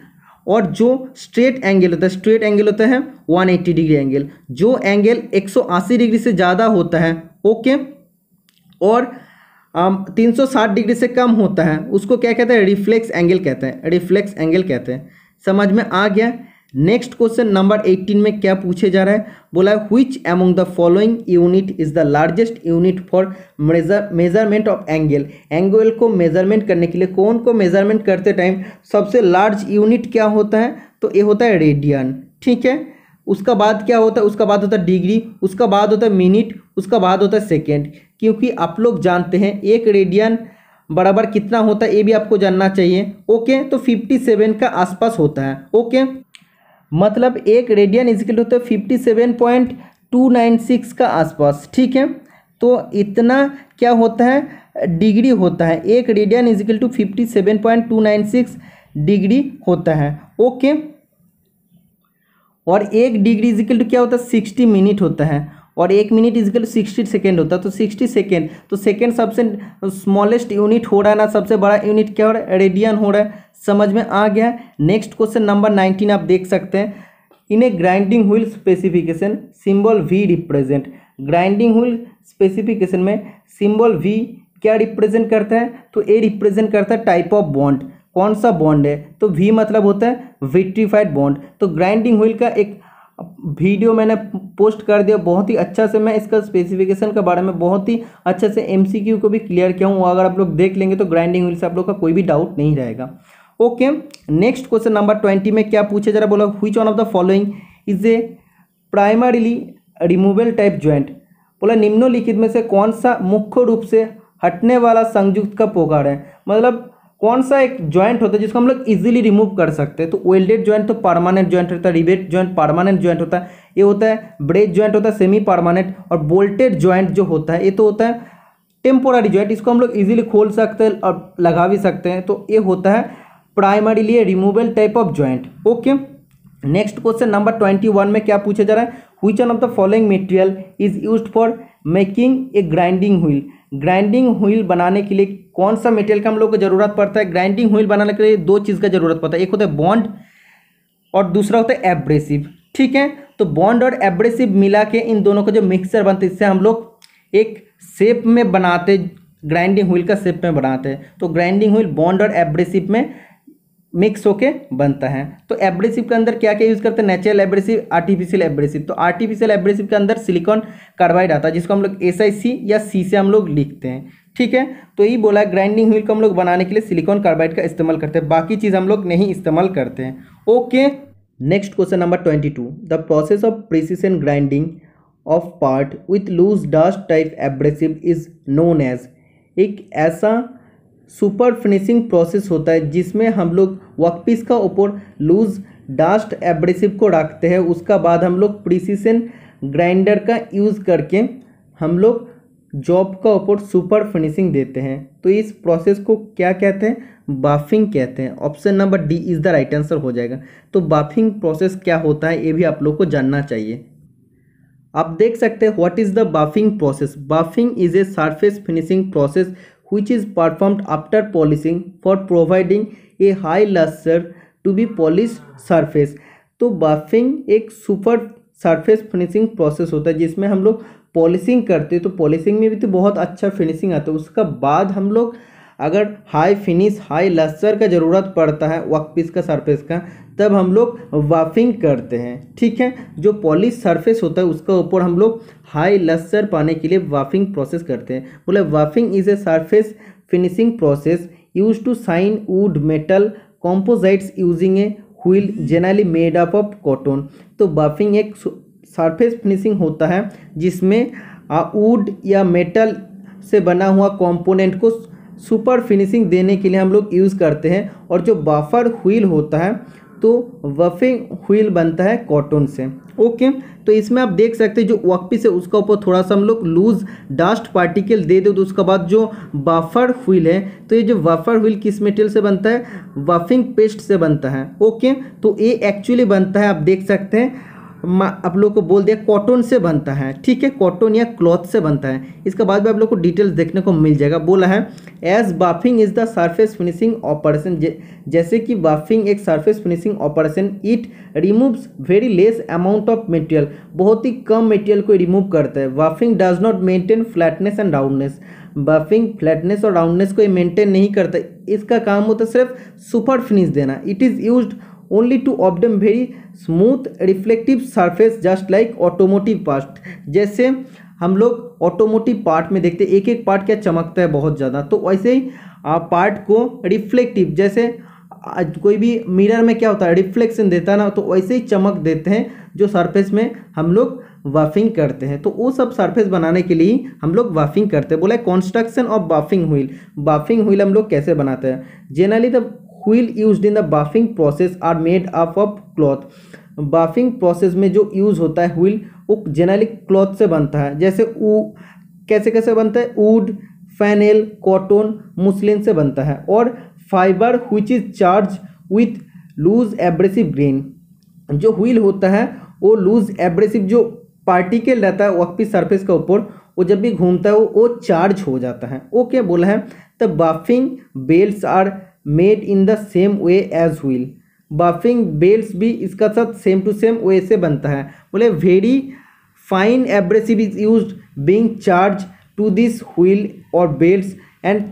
और जो स्ट्रेट एंगल होता है, स्ट्रेट एंगल होता है 180 डिग्री एंगल। जो एंगल 180 डिग्री से ज़्यादा होता है, ओके, और 360 डिग्री से कम होता है उसको क्या कहते हैं? रिफ्लेक्स एंगल कहते हैं, रिफ्लेक्स एंगल कहते हैं। समझ में आ गया? नेक्स्ट क्वेश्चन नंबर 18 में क्या पूछे जा रहा है? बोला है which among the following unit is the largest unit for measurement of angle. Angle को मेजरमेंट करने के लिए कौन को मेजरमेंट करते टाइम सबसे लार्ज यूनिट क्या होता है? तो ये होता है रेडियन। ठीक है, उसका बाद क्या होता है? उसका बाद होता है डिग्री, उसका बाद होता है मिनट, उसका बाद होता है सेकेंड। क्योंकि आप लोग जानते हैं एक रेडियन बराबर कितना होता है ये भी आपको जानना चाहिए। ओके, तो 57 का आसपास होता है। ओके, मतलब एक रेडियन इजिकल होता है 57.296 का आसपास। ठीक है, तो इतना क्या होता है? डिग्री होता है। एक रेडियन इजिकल टू 57.296 डिग्री होता है। ओके, और एक डिग्री इजिकल टू क्या होता है? 60 मिनट होता है। और एक मिनट इजिकल टू 60 सेकेंड होता है। तो 60 सेकेंड, तो सेकेंड सबसे स्मॉलेस्ट यूनिट हो रहा है ना, सबसे बड़ा यूनिट क्या हो रहा है? रेडियन हो रहा है। समझ में आ गया? नेक्स्ट क्वेश्चन नंबर 19 आप देख सकते हैं, in a grinding wheel specification symbol V represent. Grinding wheel specification में सिंबल वी क्या रिप्रेजेंट करता है? तो ए रिप्रेजेंट करता है टाइप ऑफ बॉन्ड। कौन सा बॉन्ड है? तो वी मतलब होता है विट्रीफाइड बॉन्ड। तो ग्राइंडिंग व्हील का एक वीडियो मैंने पोस्ट कर दिया बहुत ही अच्छा से, मैं इसका स्पेसिफिकेशन के बारे में बहुत ही अच्छे से एमसीक्यू को भी क्लियर किया हूँ। अगर आप लोग देख लेंगे तो ग्राइंडिंग व्हील से आप लोग का कोई भी डाउट नहीं रहेगा। ओके, नेक्स्ट क्वेश्चन नंबर 20 में क्या पूछे जरा, बोला which one of the following is a primarily removable type joint. बोला निम्नलिखित में से कौन सा मुख्य रूप से हटने वाला संयुक्त का प्रकार है। मतलब कौन सा एक ज्वाइंट होता है जिसको हम लोग इजीली रिमूव कर सकते हैं। तो वेल्डेड ज्वाइंट तो परमानेंट ज्वाइंट होता है, रिवेट ज्वाइंट परमानेंट ज्वाइंट होता है, ये होता है ब्रेज ज्वाइंट होता है सेमी परमानेंट, और बोल्टेड ज्वाइंट जो होता है ये तो होता है टेम्पोररी ज्वाइंट, इसको हम लोग इजीली खोल सकते हैं और लगा भी सकते हैं। तो ये होता है primarily removable type of joint. Okay, next question number 21 में क्या पूछा जा रहा है? Which one of the following material is used for making a grinding wheel. Grinding wheel बनाने के लिए कौन सा मटेरियल का हम लोग को जरूरत पड़ता है? ग्राइंडिंग व्हील बनाने के लिए दो चीज़ का जरूरत पड़ता है, एक होता है बॉन्ड और दूसरा होता है एब्रेसिव। ठीक है, तो बॉन्ड और एब्रेसिव मिला के इन दोनों का जो मिक्सचर बनता है इससे हम लोग एक शेप में बनाते, ग्राइंडिंग व्हील का शेप में बनाते हैं। तो ग्राइंडिंग व्हील बॉन्ड और एब्रेसिव में मिक्स होके बनता है। तो एब्रेसिव के अंदर क्या क्या यूज़ करते हैं? Natural abrasive, artificial abrasive. तो आर्टिफिशियल एब्रेसिव के अंदर सिलिकॉन कार्बाइड आता है जिसको हम लोग SiC या C से हम लोग लिखते हैं। ठीक है, तो यही बोला है ग्राइंडिंग व्हील को हम लोग बनाने के लिए सिलिकॉन कार्बाइड का इस्तेमाल करते हैं, बाकी चीज़ हम लोग नहीं इस्तेमाल करते हैं। Okay, next question number 22, the process of precision grinding of part with loose dust type abrasive is known as. एक ऐसा सुपर फिनिशिंग प्रोसेस होता है जिसमें हम लोग वर्कपीस का ऊपर लूज डस्ट एब्रेसिव को रखते हैं, उसका बाद हम लोग प्रिसिशन ग्राइंडर का यूज़ करके हम लोग जॉब का ऊपर सुपर फिनिशिंग देते हैं। तो इस प्रोसेस को क्या कहते हैं? बाफिंग कहते हैं। Option number D is the right answer हो जाएगा। तो बाफिंग प्रोसेस क्या होता है ये भी आप लोग को जानना चाहिए। आप देख सकते हैं what is the buffing process. Buffing is a surface finishing process which is performed after polishing for providing a high luster to be polished surface। तो बाफिंग एक सुपर सरफेस फिनिशिंग प्रोसेस होता है जिसमें हम लोग पॉलिशिंग करते हैं। तो पॉलिशिंग में भी तो बहुत अच्छा फिनिशिंग आता है, उसका बाद हम लोग अगर हाई फिनिश हाई लस्टर का ज़रूरत पड़ता है वर्कपीस का सरफेस का, तब हम लोग वाफिंग करते हैं। ठीक है, जो पॉलिश सरफेस होता है उसका ऊपर हम लोग हाई लस्टर पाने के लिए वाफिंग प्रोसेस करते हैं। बोले buffing is a surface finishing process use to shine wood metal composites using a wheel generally made up of cotton. तो वाफिंग एक सरफेस फिनिशिंग होता है जिसमें वुड या मेटल से बना हुआ कंपोनेंट को सुपर फिनिशिंग देने के लिए हम लोग यूज़ करते हैं। और जो बाफर व्हील होता है तो वफिंग व्हील बनता है कॉटन से। ओके, तो इसमें आप देख सकते हैं जो वर्कपीस है उसका ऊपर थोड़ा सा हम लोग लूज डस्ट पार्टिकल दे दो, तो उसके बाद जो बाफर व्हील है, तो ये जो बाफर व्हील किस मटेरियल से बनता है, वफिंग पेस्ट से बनता है। ओके, तो ये एक्चुअली बनता है, आप देख सकते हैं आप लोग को बोल दिया कॉटन से बनता है। ठीक है, कॉटन या क्लॉथ से बनता है। इसके बाद भी आप लोग को डिटेल्स देखने को मिल जाएगा। बोला है as buffing is the surface finishing operation, जैसे कि बाफिंग एक surface finishing operation, it removes very less amount of material, बहुत ही कम मटेरियल को रिमूव करता है। Buffing does not maintain flatness and roundness, buffing flatness और राउंडनेस को मेंटेन नहीं करता, इसका काम होता है सिर्फ सुपर फिनिश देना। It is used only to obtain very smooth reflective surface just like automotive parts। जैसे हम लोग ऑटोमोटिव पार्ट में देखते हैं एक एक पार्ट क्या चमकता है बहुत ज़्यादा, तो वैसे ही पार्ट को रिफ्लेक्टिव, जैसे कोई भी मिरर में क्या होता है रिफ्लेक्शन देता है ना, तो वैसे ही चमक देते हैं जो सरफेस में हम लोग वाफिंग करते हैं। तो वो सब सरफेस बनाने के लिए हम लोग वाफिंग करते हैं। बोला construction of buffing wheel, buffing wheel हम लोग कैसे बनाते हैं। Generally the wheel used in the buffing process are made up of cloth, buffing process में जो यूज़ होता है व्हील वो जनरली क्लॉथ से बनता है। जैसे कैसे कैसे बनता है, वुड, फैनेल, कॉटन, मुस्लिन से बनता है। और fibre which is charge with loose abrasive grain, जो व्हील होता है वो लूज एब्रेसिव जो पार्टिकल रहता है वर्कपीस सरफेस का ऊपर, वो जब भी घूमता है वो चार्ज हो जाता है। ओके, बोला है the buffing belts are made in the same way as wheel, buffing belts भी इसका साथ सेम टू सेम वे से बनता है। बोले very fine abrasive is used being charge to this wheel or belts and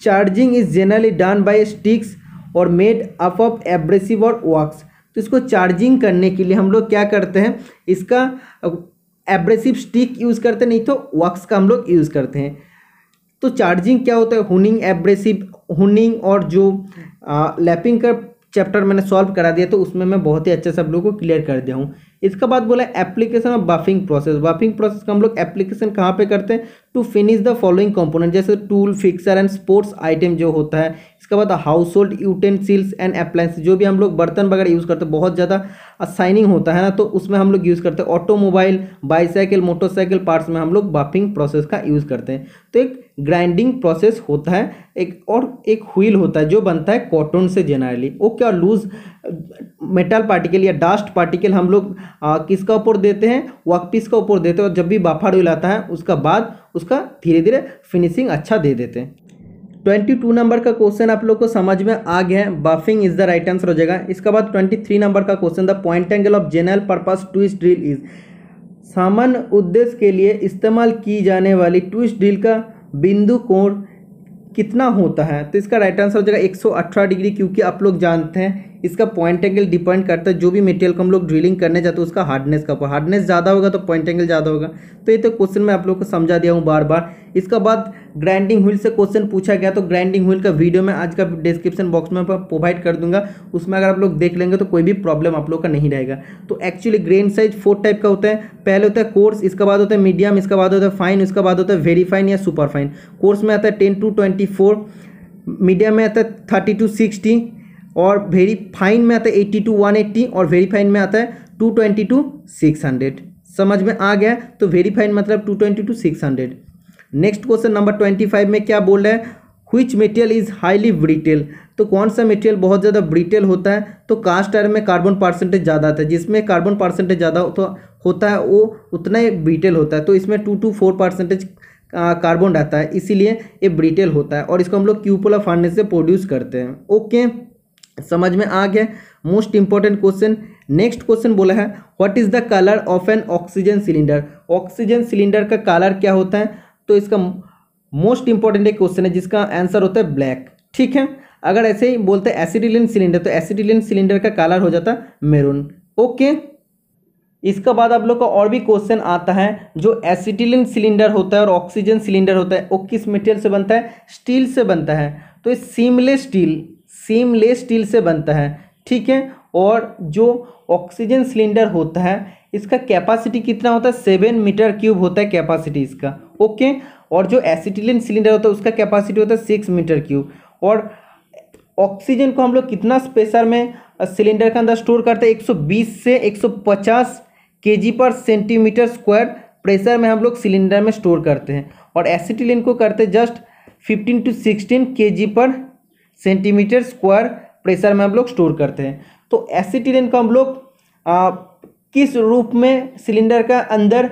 charging is generally done by sticks or made up of abrasive or wax. तो इसको charging करने के लिए हम लोग क्या करते हैं, इसका एब्रेसिव स्टिक यूज़ करते हैं, नहीं तो वॉक्स का हम लोग यूज़ करते हैं। तो चार्जिंग क्या होता है, हुनिंग, एब्रेसिव हुनिंग, और जो लैपिंग का चैप्टर मैंने सॉल्व करा दिया तो उसमें मैं बहुत ही अच्छे से आप लोगों को क्लियर कर दिया हूँ। इसका बाद बोला application of buffing process, buffing process का हम लोग एप्लीकेशन कहाँ पे करते हैं, to finish the following component, जैसे tool, fixer and sports item जो होता है। इसके बाद household utensils and appliance, जो भी हम लोग बर्तन वगैरह यूज़ करते हैं, बहुत ज़्यादा शाइनिंग होता है ना, तो उसमें हम लोग यूज़ करते हैं। ऑटोमोबाइल, बाईसाइकिल, मोटरसाइकिल पार्ट्स में हम लोग बाफिंग प्रोसेस का यूज़ करते हैं। तो एक ग्राइंडिंग प्रोसेस होता है, एक व्हील होता है जो बनता है कॉटन से जनरली। वो क्या लूज मेटल पार्टिकल या डस्ट पार्टिकल हम लोग किसका ऊपर देते हैं, वर्कपीस का ऊपर देते हैं, और जब भी बाफर व्हील आता है उसका बाद उसका धीरे धीरे फिनिशिंग अच्छा दे देते हैं। 22 नंबर का क्वेश्चन आप लोग को समझ में आ गया है, बाफिंग इज द राइट आंसर हो जाएगा। इसके बाद 23 नंबर का question, the point angle of general purpose twist drill is, सामान्य उद्देश्य के लिए इस्तेमाल की जाने वाली ट्विस्ट ड्रिल का बिंदु कोण कितना होता है। तो इसका राइट आंसर हो जाएगा 118 डिग्री, क्योंकि आप लोग जानते हैं इसका पॉइंट एंगल डिपेंड करता है जो भी मटेरियल को हम लोग ड्रिलिंग करने जाते हैं उसका हार्डनेस का ऊपर, हार्डनेस ज़्यादा होगा तो पॉइंट एंगल ज़्यादा होगा। तो ये तो क्वेश्चन मैं आप लोग को समझा दिया हूँ बार बार। इसका बाद ग्राइंडिंग व्हील से क्वेश्चन पूछा गया, तो ग्राइंडिंग व्हील का वीडियो मैं आज का डिस्क्रिप्शन बॉक्स में प्रोवाइड कर दूंगा, उसमें अगर आप लोग देख लेंगे तो कोई भी प्रॉब्लम आप लोग का नहीं रहेगा। तो एक्चुअली ग्रेन साइज 4 टाइप का होता है, पहले होता है कोर्स, इसका बाद होता है मीडियम, इसका बाद होता है फाइन, इसका बाद होता है वेरी फाइन या सुपर फाइन। कोर्स में आता है 10 to 24, मीडियम में आता है 30 to 60, और वेरी फाइन में आता है 80 to 180, और वेरी फाइन में आता है 220 to 600। समझ में आ गया, तो वेरी फाइन मतलब 220 to 600। नेक्स्ट क्वेश्चन नंबर 25 में क्या बोल रहा है, which material is highly Britell, तो कौन सा मटेरियल बहुत ज़्यादा ब्रिटेल होता है, तो कास्ट आयरन में कार्बन परसेंटेज ज़्यादा आता है, जिसमें कार्बन परसेंटेज ज़्यादा होता है वो उतना ही ब्रिटेल होता है, तो इसमें 2 to 4% कार्बन रहता है, इसीलिए ये ब्रिटेल होता है और इसको हम लोग क्यूपोला फर्नेस से प्रोड्यूस करते हैं। ओके, समझ में आ गया। Most important question, next question बोला है what is the colour of N oxygen cylinder, oxygen cylinder का कलर क्या होता है, तो इसका मोस्ट इंपॉर्टेंट एक क्वेश्चन है जिसका आंसर होता है ब्लैक। ठीक है, अगर ऐसे ही बोलते हैं एसिटिलीन सिलेंडर, तो एसिटिलीन सिलेंडर का कलर हो जाता है मैरून। ओके, इसके बाद आप लोग का और भी क्वेश्चन आता है, जो एसिटिलीन सिलेंडर होता है और ऑक्सीजन सिलेंडर होता है वो किस मटेरियल से बनता है, स्टील से बनता है, तो ये सीमलेस स्टील से बनता है। ठीक है, और जो ऑक्सीजन सिलेंडर होता है इसका कैपेसिटी कितना होता है, 7 मीटर क्यूब होता है कैपेसिटी इसका। ओके, और जो एसिटिलीन सिलेंडर होता है उसका कैपेसिटी होता है 6 मीटर क्यूब। और ऑक्सीजन को हम लोग कितना प्रेशर में सिलेंडर के अंदर स्टोर करते हैं, 120 से 150 kg पर सेंटीमीटर स्क्वायर प्रेशर में हम लोग सिलेंडर में स्टोर करते हैं, और एसिटिलीन को करते जस्ट 15 to 16 kg पर सेंटीमीटर स्क्वायर प्रेशर में हम लोग स्टोर करते हैं। तो एसिटिलीन को हम लोग किस रूप में सिलेंडर का अंदर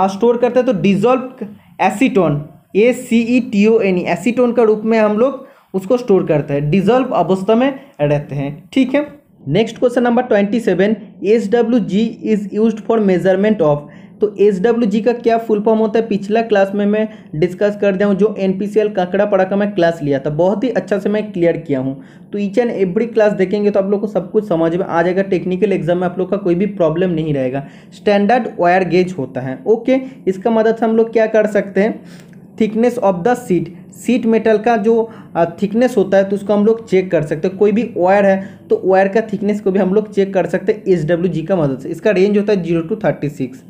स्टोर करते हैं, तो डिजॉल्व एसीटोन, ACETON, एसीटोन का रूप में हम लोग उसको स्टोर करते हैं, डिजॉल्व अवस्था में रहते हैं। ठीक है, next question number 27, SWG is used for measurement of, तो SWG का क्या फुल फॉर्म होता है, पिछला क्लास में मैं डिस्कस कर दिया हूँ, जो NPCL काकड़ा पड़ा का मैं क्लास लिया था, बहुत ही अच्छा से मैं क्लियर किया हूँ। तो ईच एंड एवरी क्लास देखेंगे तो आप लोग को सब कुछ समझ में आ जाएगा, टेक्निकल एग्जाम में आप लोग का कोई भी प्रॉब्लम नहीं रहेगा। स्टैंडर्ड वायर गेज होता है। ओके, इसका मदद से हम लोग क्या कर सकते हैं, thickness of the seat metal का जो थिकनेस होता है तो उसको हम लोग चेक कर सकते हैं। कोई भी वायर है तो वायर का थिकनेस को भी हम लोग चेक कर सकते हैं SWG का मदद से। इसका रेंज होता है 0 to 36।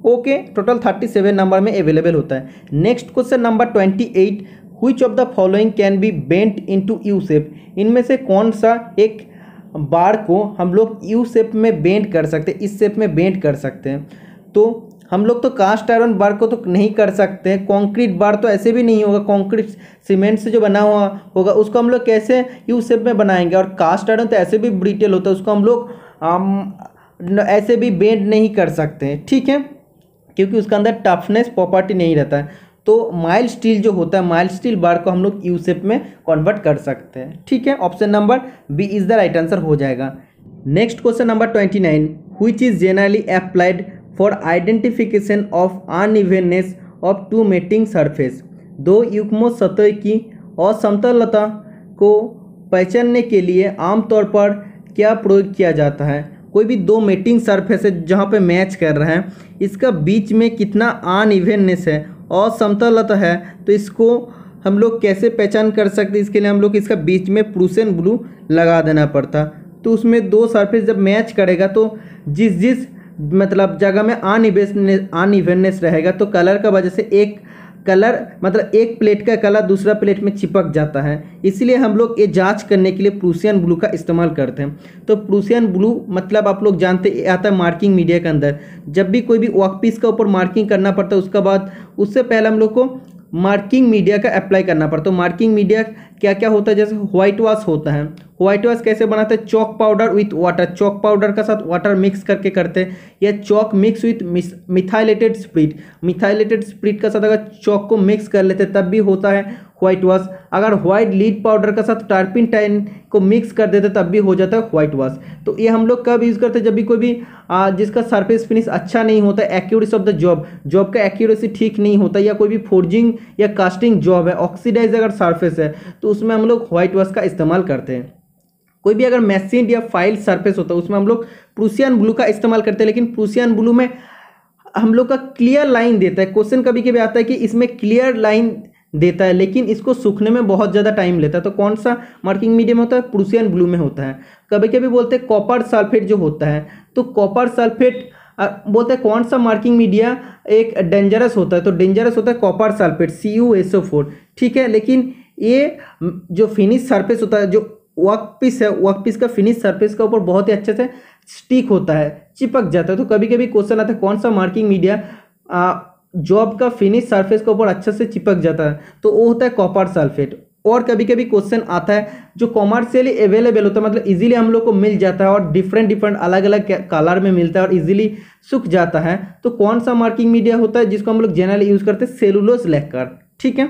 ओके, टोटल 37 नंबर में अवेलेबल होता है। Next question number 28, which of the following can be bent into U shape, इनमें से कौन सा एक बार को हम लोग यू शेप में बेंट कर सकते हैं, इस शेप में बेंट कर सकते हैं। तो हम लोग तो कास्ट आयरन बार को तो नहीं कर सकते हैं, कंक्रीट बार तो ऐसे भी नहीं होगा, कंक्रीट सीमेंट से जो बना हुआ होगा उसको हम लोग कैसे यू शेप में बनाएंगे, और कास्ट आयरन तो ऐसे भी ब्रिटेल होता है, उसको हम लोग ऐसे भी बेंड नहीं कर सकते हैं। ठीक है, क्योंकि उसका अंदर टफनेस प्रॉपर्टी नहीं रहता है। तो माइल्ड स्टील जो होता है, माइल्ड स्टील बार को हम लोग यू शेप में कन्वर्ट कर सकते हैं। ठीक है, option number B is the right answer हो जाएगा। Next question number 29, which is generally applied for identification of unevenness of two mating surface, दो युग्म सतह की असमतलता को पहचानने के लिए आमतौर पर क्या प्रयोग किया जाता है। कोई भी दो मेटिंग सरफेस है जहाँ पे मैच कर रहे हैं, इसका बीच में कितना अनइवननेस है, असमतलता है, तो इसको हम लोग कैसे पहचान कर सकते हैं। इसके लिए हम लोग इसका बीच में प्रूसियन ब्लू लगा देना पड़ता। तो उसमें दो सरफेस जब मैच करेगा तो जिस मतलब जगह में अनइवननेस रहेगा तो कलर का वजह से एक कलर मतलब एक प्लेट का कलर दूसरा प्लेट में चिपक जाता है। इसलिए हम लोग ये जांच करने के लिए प्रूसियन ब्लू का इस्तेमाल करते हैं। तो प्रूसियन ब्लू मतलब आप लोग जानते आता है मार्किंग मीडिया के अंदर, जब भी कोई भी वर्कपीस का ऊपर मार्किंग करना पड़ता है उसके बाद उससे पहले हम लोग को मार्किंग मीडिया का अप्लाई करना पड़ता है। तो मार्किंग मीडिया क्या क्या होता है, जैसे व्हाइट वॉश होता है। व्हाइट वॉश कैसे बनाते हैं, chalk powder with water, chalk powder का साथ वाटर मिक्स करके करते हैं, या chalk mix with methylated spirit, methylated spirit का साथ अगर चॉक को मिक्स कर लेते हैं तब भी होता है व्हाइट वॉश। अगर व्हाइट लीड पाउडर का साथ टर्पेंटाइन को मिक्स कर देते तब भी हो जाता है व्हाइट वॉश। तो ये हम लोग कब यूज़ करते हैं, जब भी कोई भी जिसका सरफेस फिनिश अच्छा नहीं होता, एक्यूरेसी ऑफ द जॉब का एक्यूरेसी ठीक नहीं होता, या कोई भी फोर्जिंग या कास्टिंग जॉब है, ऑक्सीडाइज अगर सरफेस है तो उसमें हम लोग व्हाइट वॉश का इस्तेमाल करते हैं। कोई भी अगर मैसिन या फाइल सरफेस होता है उसमें हम लोग प्रूसियन ब्लू का इस्तेमाल करते हैं, लेकिन प्रूसियन ब्लू में हम लोग का क्लियर लाइन देता है। क्वेश्चन कभी कभी आता है कि इसमें क्लियर लाइन देता है लेकिन इसको सूखने में बहुत ज़्यादा टाइम लेता है। तो कौन सा मार्किंग मीडियम होता है, प्रूसियन ब्लू में होता है। कभी कभी बोलते हैं कॉपर सल्फेट जो होता है, तो कॉपर सल्फेट बोलते हैं कौन सा मार्किंग मीडिया एक डेंजरस होता है, तो डेंजरस होता है कॉपर सल्फेट CuSO4। ठीक है, लेकिन ये जो फिनिश सरफेस होता है, जो वर्कपीस है, वर्कपीस का फिनिश सरफेस का ऊपर बहुत ही अच्छे से स्टिक होता है, चिपक जाता है। तो कभी कभी क्वेश्चन आता है कौन सा मार्किंग मीडिया जॉब का फिनिश सरफेस के ऊपर अच्छे से चिपक जाता है, तो वो होता है कॉपर सल्फेट। और कभी कभी क्वेश्चन आता है जो कॉमर्शियली अवेलेबल होता है, मतलब इजीली हम लोग को मिल जाता है और डिफरेंट अलग अलग कलर में मिलता है और इजीली सूख जाता है, तो कौन सा मार्किंग मीडिया होता है जिसको हम लोग जनरली यूज़ करते हैं? Cellulose lacquer. ठीक है,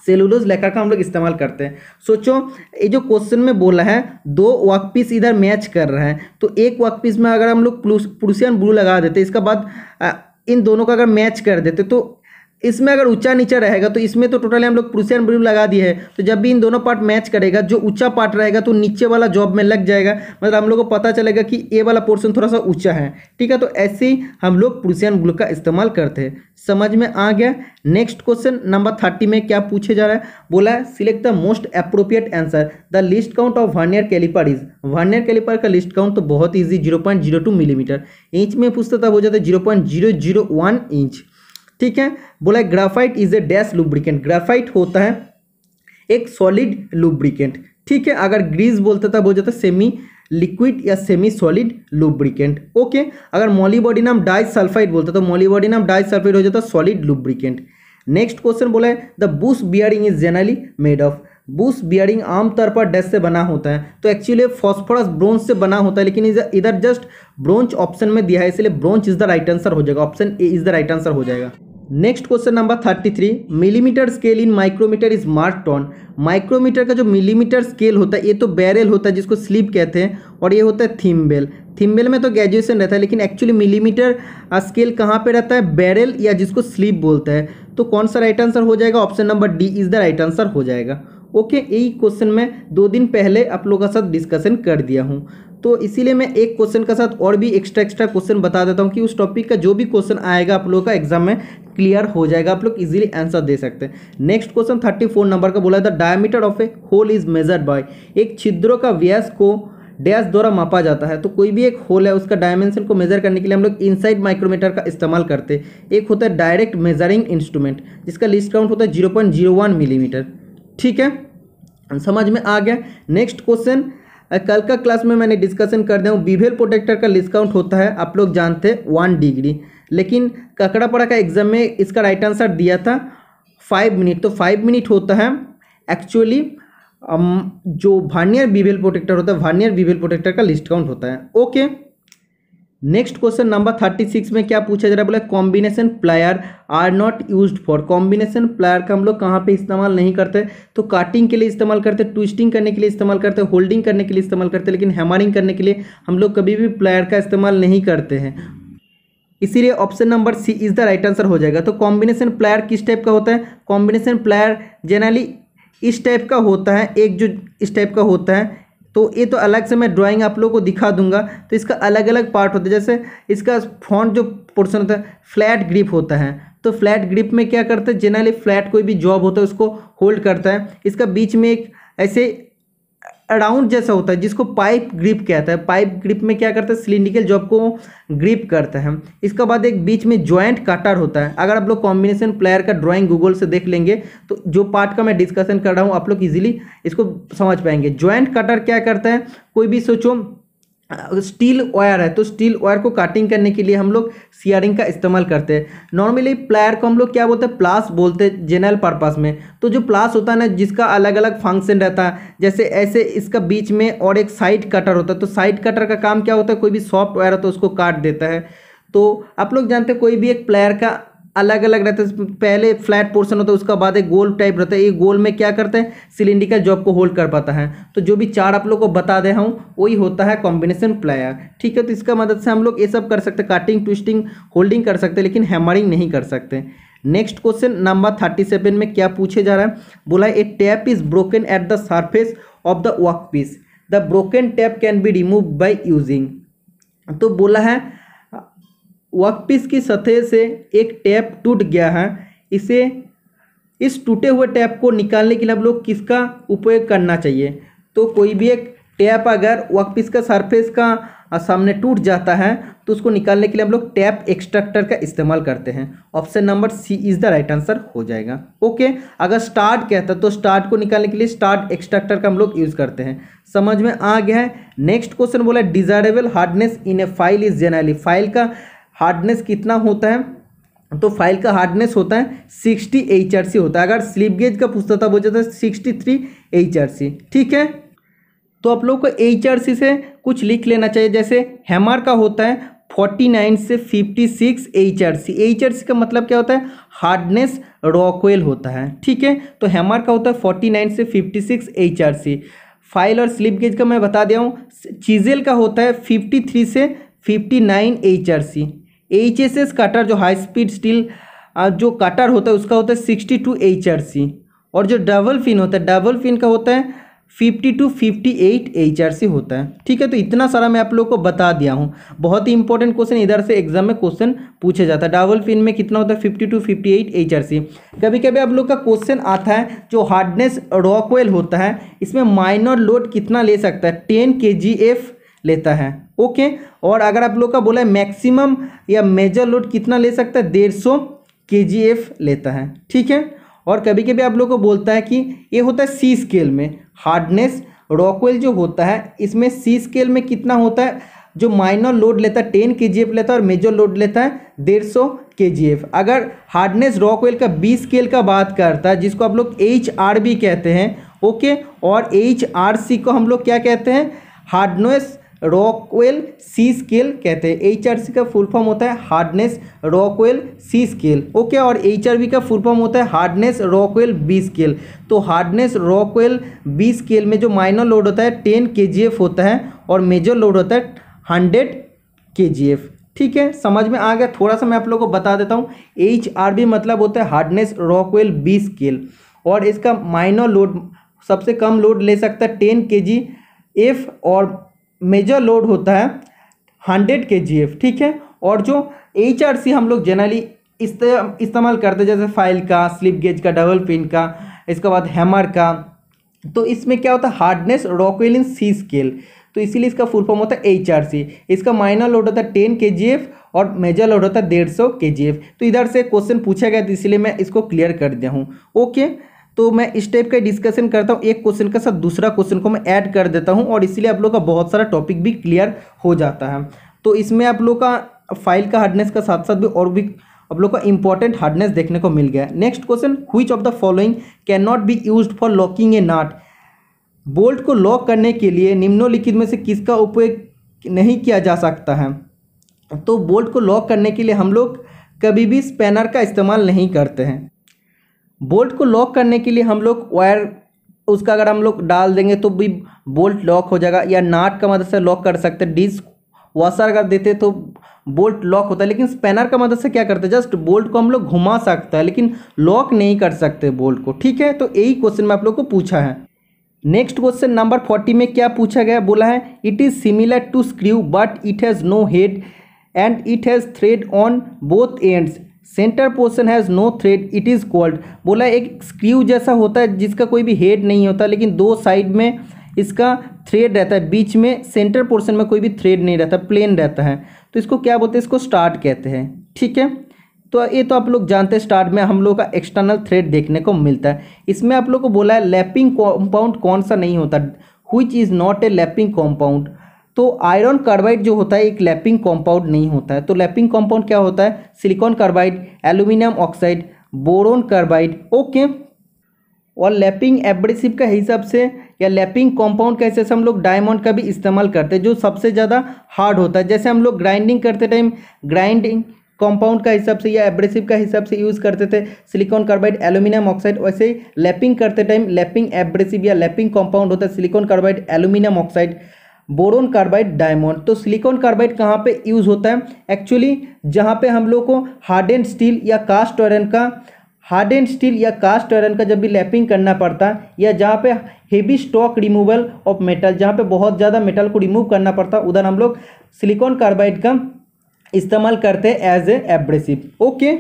सेलुलोज लैकर का हम लोग इस्तेमाल करते हैं। सोचो ये जो क्वेश्चन में बोला है दो वर्कपीस इधर मैच कर रहे हैं, तो एक वर्कपीस में अगर हम लोग प्रूसियन ब्लू लगा देते, इसके बाद इन दोनों का अगर मैच कर देते, तो इसमें अगर ऊंचा नीचा रहेगा तो इसमें तो टोटली हम लोग प्रूसियन ब्लू लगा दिए है, तो जब भी इन दोनों पार्ट मैच करेगा, जो ऊंचा पार्ट रहेगा तो नीचे वाला जॉब में लग जाएगा, मतलब हम लोग को पता चलेगा कि ये वाला पोर्शन थोड़ा सा ऊंचा है। ठीक है, तो ऐसे ही हम लोग प्रूसियन ब्लू का इस्तेमाल करते हैं। समझ में आ गया? नेक्स्ट क्वेश्चन नंबर 30 में क्या पूछे जा रहा है? बोला है select the most appropriate answer, the least count of vernier calliper is. Vernier calliper का लिस्ट काउंट तो बहुत ईजी, 0.02 मिलीमीटर। इंच में पूछता तब हो जाता है 0.001 इंच। ठीक है, बोला है graphite is a dash lubricant. Graphite होता है एक सॉलिड लुब्रिकेंट। ठीक है, अगर ग्रीस बोलता तब हो जाता है सेमी लिक्विड या सेमी सॉलिड लुब्रिकेंट। ओके, अगर मोलिबॉडिनम डाइसल्फाइड बोलता तो मोलिबॉडिनम डाइसल्फाइड हो जाता सॉलिड लुब्रिकेंट। नेक्स्ट क्वेश्चन बोला है the Bush bearing is generally made of. Bush bearing आमतौर पर डैश से बना होता है, तो एक्चुअली फॉस्फोरस ब्रोंज से बना होता है, लेकिन इधर जस्ट ब्रोंज ऑप्शन में दिया है, इसलिए bronze is the right answer हो जाएगा, option A is the right answer हो जाएगा। Next question number 33, millimetre scale in micrometer is marked on. Micrometer का जो मिलीमीटर स्केल होता है ये तो बैरल होता है जिसको स्लीप कहते हैं, और ये होता है थिम्बेल। थिम्बेल में तो ग्रेजुएशन रहता है, लेकिन एक्चुअली मिलीमीटर स्केल कहाँ पे रहता है? बैरल या जिसको स्लीप बोलता है। तो कौन सा राइट आंसर हो जाएगा? Option number D is the right answer हो जाएगा। ओके, यही क्वेश्चन मैं 2 दिन पहले आप लोगों के साथ डिस्कशन कर दिया हूँ, तो इसीलिए मैं एक क्वेश्चन के साथ और भी एक्स्ट्रा क्वेश्चन बता देता हूँ कि उस टॉपिक का जो भी क्वेश्चन आएगा आप लोगों का एग्जाम में क्लियर हो जाएगा, आप लोग इजीली आंसर दे सकते हैं। नेक्स्ट क्वेश्चन 34 नंबर का बोला the diameter of a hole is measured by. एक छिद्रों का व्यास को डैश द्वारा मापा जाता है, तो कोई भी एक होल है उसका डायमेंशन को मेजर करने के लिए हम लोग इनसाइड माइक्रोमीटर का इस्तेमाल करते हैं। एक होता है डायरेक्ट मेजरिंग इंस्ट्रूमेंट जिसका लिस्ट काउंट होता है 0.01 मिलीमीटर। ठीक है, समझ में आ गया? नेक्स्ट क्वेश्चन कल का क्लास में मैंने डिस्कशन कर दिया हूँ, बीवेल प्रोटेक्टर का लिस्ट काउंट होता है आप लोग जानते हैं 1 डिग्री, लेकिन ककड़ापड़ा का एग्जाम में इसका राइट आंसर दिया था 5 मिनट। तो 5 मिनट होता है एक्चुअली जो वर्नियर बीवेल प्रोटेक्टर होता है, वर्नियर बीवेल प्रोटेक्टर का लिस्ट काउंट होता है। ओके, नेक्स्ट क्वेश्चन नंबर 36 में क्या पूछा जा रहा है? बोला combination plier are not used for. Combination plier का हम लोग कहाँ पे इस्तेमाल नहीं करते? तो काटिंग के लिए इस्तेमाल करते, ट्विस्टिंग करने के लिए इस्तेमाल करते, होल्डिंग करने के लिए इस्तेमाल करते, लेकिन हैमरिंग करने के लिए हम लोग कभी भी प्लायर का इस्तेमाल नहीं करते हैं, इसीलिए option number C is the right answer हो जाएगा। तो कॉम्बिनेशन प्लायर किस टाइप का होता है? कॉम्बिनेशन प्लायर जनरली इस टाइप का होता है, एक जो इस टाइप का होता है, तो ये तो अलग से मैं ड्राइंग आप लोगों को दिखा दूंगा। तो इसका अलग अलग पार्ट होता है, जैसे इसका फ्रंट जो पोर्शन होता है फ्लैट ग्रिप होता है, तो फ्लैट ग्रिप में क्या करते हैं? जनरली फ्लैट कोई भी जॉब होता है उसको होल्ड करता है। इसका बीच में एक ऐसे राउंड जैसा होता है जिसको पाइप ग्रिप कहता है। पाइप ग्रिप में क्या करता है? सिलिंड्रिकल जॉब को ग्रिप करता है। इसके बाद एक बीच में जॉइंट कटर होता है। अगर आप लोग कॉम्बिनेशन प्लेयर का ड्राइंग गूगल से देख लेंगे तो जो पार्ट का मैं डिस्कशन कर रहा हूँ आप लोग इजीली इसको समझ पाएंगे। जॉइंट कटर क्या करता है? कोई भी सोचो स्टील वायर है तो स्टील वायर को काटिंग करने के लिए हम लोग सीयरिंग का इस्तेमाल करते हैं। नॉर्मली प्लायर को हम लोग क्या बोलते हैं? प्लास बोलते हैं जनरल पर्पस में। तो जो प्लास होता है ना जिसका अलग अलग फंक्शन रहता है, जैसे ऐसे इसका बीच में और एक साइड कटर होता है। तो साइड कटर का काम क्या होता है? कोई भी सॉफ्ट वायर है तो उसको काट देता है। तो आप लोग जानते हैं कोई भी एक प्लेयर का अलग अलग रहता है। पहले फ्लैट पोर्शन होता है, उसका बाद एक गोल टाइप रहता है। ये गोल में क्या करता है? सिलिंड्रिकल जॉब को होल्ड कर पाता है। तो जो भी चार आप लोग को बता दे हूँ वही होता है कॉम्बिनेशन प्लायर। ठीक है, तो इसका मदद से हम लोग ये सब कर सकते हैं, काटिंग, ट्विस्टिंग, होल्डिंग कर सकते हैं, लेकिन हैमरिंग नहीं कर सकते। नेक्स्ट क्वेश्चन नंबर 37 में क्या पूछे जा रहा है? बोला a tap is broken at the surface of the work piece, the broken tap can be remove by using. तो बोला है वर्कपीस की सतह से एक टैप टूट गया है, इस टूटे हुए टैप को निकालने के लिए हम लोग किसका उपयोग करना चाहिए? तो कोई भी एक टैप अगर वर्कपीस का सरफेस का सामने टूट जाता है तो उसको निकालने के लिए हम लोग टैप एक्सट्रैक्टर का इस्तेमाल करते हैं। Option number C is the right answer हो जाएगा। ओके, अगर स्टार्ट कहता तो स्टार्ट को निकालने के लिए स्टार्ट एक्सट्रैक्टर का हम लोग यूज़ करते हैं। समझ में आ गया है? नेक्स्ट क्वेश्चन बोला desirable hardness in A file is generally, file का हार्डनेस कितना होता है? तो फाइल का हार्डनेस होता है 60 HRC होता है। अगर स्लिप गेज का पूछता था वो जाता है 63 HRC। ठीक है, तो आप लोग को HRC से कुछ लिख लेना चाहिए। जैसे हैमर का होता है 49 से 56 HRC। HRC का मतलब क्या होता है? हार्डनेस रॉकवेल होता है। ठीक है, तो हैमर का होता है 49 से 56 HRC। फाइल और स्लिप गेज का मैं बता दिया हूँ। चीजेल का होता है 53 से 59 HRC। HSS कटर जो हाई स्पीड स्टील जो कटर होता है उसका होता है 62 HRC। और जो डबल फिन होता है, डबल फिन का होता है 50 to 58 HRC होता है। ठीक है, तो इतना सारा मैं आप लोगों को बता दिया हूँ। बहुत ही इंपॉर्टेंट क्वेश्चन इधर से एग्जाम में क्वेश्चन पूछे जाता है। डबल फिन में कितना होता है? 50 to 58 HRC। कभी कभी आप लोग का क्वेश्चन आता है जो हार्डनेस रॉकवेल होता है, इसमें माइनर लोड कितना ले सकता है? 10 kgf लेता है। ओके, और अगर आप लोग का बोला है मैक्सिमम या मेजर लोड कितना ले सकता है? 150 kgf लेता है। ठीक है, और कभी कभी आप लोग को बोलता है कि ये होता है सी स्केल में। हार्डनेस रॉकवेल जो होता है इसमें सी स्केल में कितना होता है? जो माइनर लोड लेता है 10 kgf लेता है और मेजर लोड लेता है 150 kgf। अगर हार्डनेस रॉकवेल का बी स्केल का बात करता है जिसको आप लोग HRB कहते हैं। ओके, और HRC को हम लोग क्या कहते हैं? हार्डनेस रॉकवेल सी स्केल कहते हैं। HRC का फुल फॉर्म होता है हार्डनेस रॉकवेल सी स्केल। ओके, और HRB का फुल फॉर्म होता है हार्डनेस रॉकवेल बी स्केल। तो हार्डनेस रॉकवेल बी स्केल में जो माइनर लोड होता है 10 kgf होता है और मेजर लोड होता है 100 kgf। ठीक है, समझ में आ गया? थोड़ा सा मैं आप लोगों को बता देता हूँ। HRB मतलब होता है हार्डनेस रॉकवेल बी स्केल, और इसका माइनर लोड सबसे कम लोड ले सकता है 10 kgf और मेजर लोड होता है 100 kgf। ठीक है, और जो HRC हम लोग जनरली इस्तेमाल करते हैं जैसे फाइल का, स्लिप गेज का, डबल पिन का, इसके बाद हैमर का, तो इसमें क्या होता है? हार्डनेस रॉकवेल इन सी स्केल। तो इसीलिए इसका फुल फॉर्म होता है HRC। इसका माइनर लोड होता है 10 kgf और मेजर लोड होता है 150 kgf। तो इधर से क्वेश्चन पूछा गया तो इसलिए मैं इसको क्लियर कर दिया हूँ। ओके, तो मैं इस टाइप का डिस्कशन करता हूँ, एक क्वेश्चन के साथ दूसरा क्वेश्चन को मैं ऐड कर देता हूँ और इसलिए आप लोग का बहुत सारा टॉपिक भी क्लियर हो जाता है। तो इसमें आप लोग का फाइल का हार्डनेस का साथ साथ भी और भी आप लोग का इंपॉर्टेंट हार्डनेस देखने को मिल गया। Next question, which of the following can not be used for locking a nut? Bolt को लॉक करने के लिए निम्नलिखित में से किसका उपयोग नहीं किया जा सकता है? तो बोल्ट को लॉक करने के लिए हम लोग कभी भी स्पैनर का इस्तेमाल नहीं करते हैं। बोल्ट को लॉक करने के लिए हम लोग वायर उसका अगर हम लोग डाल देंगे तो भी बोल्ट लॉक हो जाएगा, या नाट का मदद से लॉक कर सकते हैं। डिस्क वॉशर अगर देते तो बोल्ट लॉक होता है, लेकिन स्पैनर का मदद से क्या करते हैं? जस्ट बोल्ट को हम लोग घुमा सकते हैं लेकिन लॉक नहीं कर सकते बोल्ट को। ठीक है, तो यही क्वेश्चन में आप लोग को पूछा है। नेक्स्ट क्वेश्चन नंबर 40 में क्या पूछा गया? बोला है it is similar to screw but it has no head and it has thread on both ends, centre portion has no thread, it is called. बोला एक स्क्रू जैसा होता है जिसका कोई भी हेड नहीं होता लेकिन दो साइड में इसका थ्रेड रहता है, बीच में सेंटर पोर्शन में कोई भी थ्रेड नहीं रहता, प्लेन रहता है, तो इसको क्या बोलते हैं? इसको स्टार्ट कहते हैं। ठीक है, तो ये तो आप लोग जानते हैं स्टार्ट में हम लोग का एक्सटर्नल थ्रेड देखने को मिलता है। इसमें आप लोग को बोला है लैपिंग कॉम्पाउंड कौन सा नहीं होता? Which is not a lapping compound? तो आयरन कार्बाइड जो होता है एक लैपिंग कॉम्पाउंड नहीं होता है। तो लैपिंग कॉम्पाउंड क्या होता है? Silicon carbide, aluminium oxide, boron carbide. Okay, और लैपिंग एब्रेसिव का हिसाब से या लैपिंग कॉम्पाउंड के हिसाब से हम लोग डायमंड का भी इस्तेमाल करते हैं जो सबसे ज़्यादा हार्ड होता है। जैसे हम लोग ग्राइंडिंग करते टाइम ग्राइंडिंग कॉम्पाउंड का हिसाब से या एब्रेसिव का हिसाब से यूज़ करते थे सिलिकॉन कार्बाइड, एल्यूमिनियम ऑक्साइड, वैसे ही लैपिंग करते टाइम लैपिंग एब्रेसिव या लैपिंग कॉम्पाउंड होता है silicon carbide, aluminium oxide, boron carbide, diamond. तो सिलिकॉन कार्बाइड कहाँ पे यूज़ होता है? एक्चुअली जहाँ पे हम लोग को हार्डेंड स्टील या कास्ट आयरन का जब भी लैपिंग करना पड़ता है, या जहाँ पे heavy stock removal of metal, जहाँ पे बहुत ज़्यादा मेटल को रिमूव करना पड़ता है, उधर हम लोग सिलिकॉन कार्बाइड का इस्तेमाल करते हैं एज ए एब्रेसिव। ओके,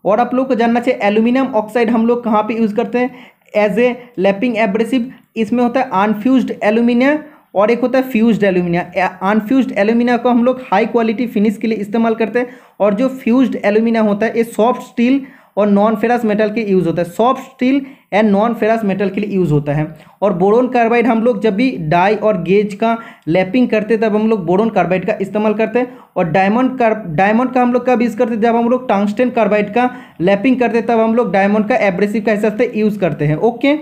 और आप लोग को जानना चाहिए एल्यूमिनियम ऑक्साइड हम लोग कहाँ पे यूज़ करते हैं एज ए लैपिंग एब्रेसिव? इसमें होता है अनफ्यूज्ड एल्यूमिनियम और एक होता है फ्यूज्ड एल्यूमिनियम। अनफ्यूज्ड एल्यूमिनियम को हम लोग हाई क्वालिटी फिनिश के लिए इस्तेमाल करते हैं, और जो फ्यूज्ड एल्यूमिनियम होता है ये सॉफ्ट स्टील और नॉन फेरस मेटल के यूज़ होता है। Soft steel and non ferrous metal के लिए यूज़ होता है। और बोरोन कार्बाइड हम लोग जब भी डाई और गेज का लैपिंग करते तब हम लोग बोरोन कार्बाइड का इस्तेमाल करते हैं। और डायमंड का हम लोग कब यूज़ करते हैं, जब हम लोग टंगस्टन कार्बाइड का लैपिंग करते तब हम लोग डायमंड का एब्रेसिव का हिसाब से यूज़ करते हैं। ओके,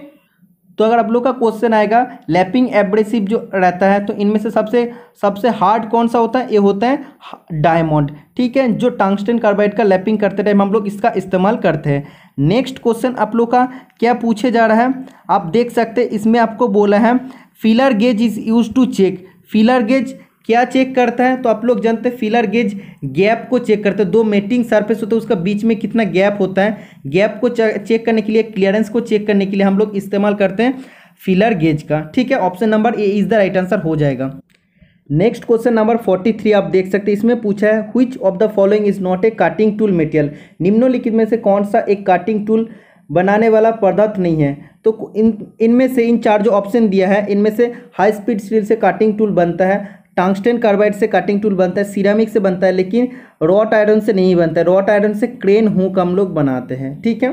तो अगर आप लोग का क्वेश्चन आएगा लैपिंग एब्रेसिव जो रहता है तो इनमें से सबसे हार्ड कौन सा होता है, ये होता है डायमंड। ठीक है, जो टंगस्टन कार्बाइड का लैपिंग करते टाइम हम लोग इसका इस्तेमाल करते हैं। नेक्स्ट क्वेश्चन आप लोग का क्या पूछे जा रहा है, आप देख सकते हैं इसमें आपको बोला है feeler gauge is use to check. Feeler gauge क्या चेक करता है, तो आप लोग जानते हैं फीलर गेज गैप को चेक करते हैं। दो मेटिंग सरफेस होते हैं उसका बीच में कितना गैप होता है, गैप को चेक करने के लिए, क्लियरेंस को चेक करने के लिए हम लोग इस्तेमाल करते हैं फीलर गेज का। ठीक है, option number A is the right answer हो जाएगा। नेक्स्ट क्वेश्चन नंबर 43 आप देख सकते हैं, इसमें पूछा है which of the following is not a cutting tool material. निम्नलिखित में से कौन सा एक काटिंग टूल बनाने वाला पदार्थ नहीं है। तो इनमें से इन चार जो ऑप्शन दिया है इनमें से हाई स्पीड स्टील से काटिंग टूल बनता है, टंगस्टन कार्बाइड से कटिंग टूल बनता है, सिरामिक से बनता है, लेकिन रॉट आयरन से नहीं बनता है। रॉट आयरन से क्रेन हुक हम लोग बनाते हैं। ठीक है,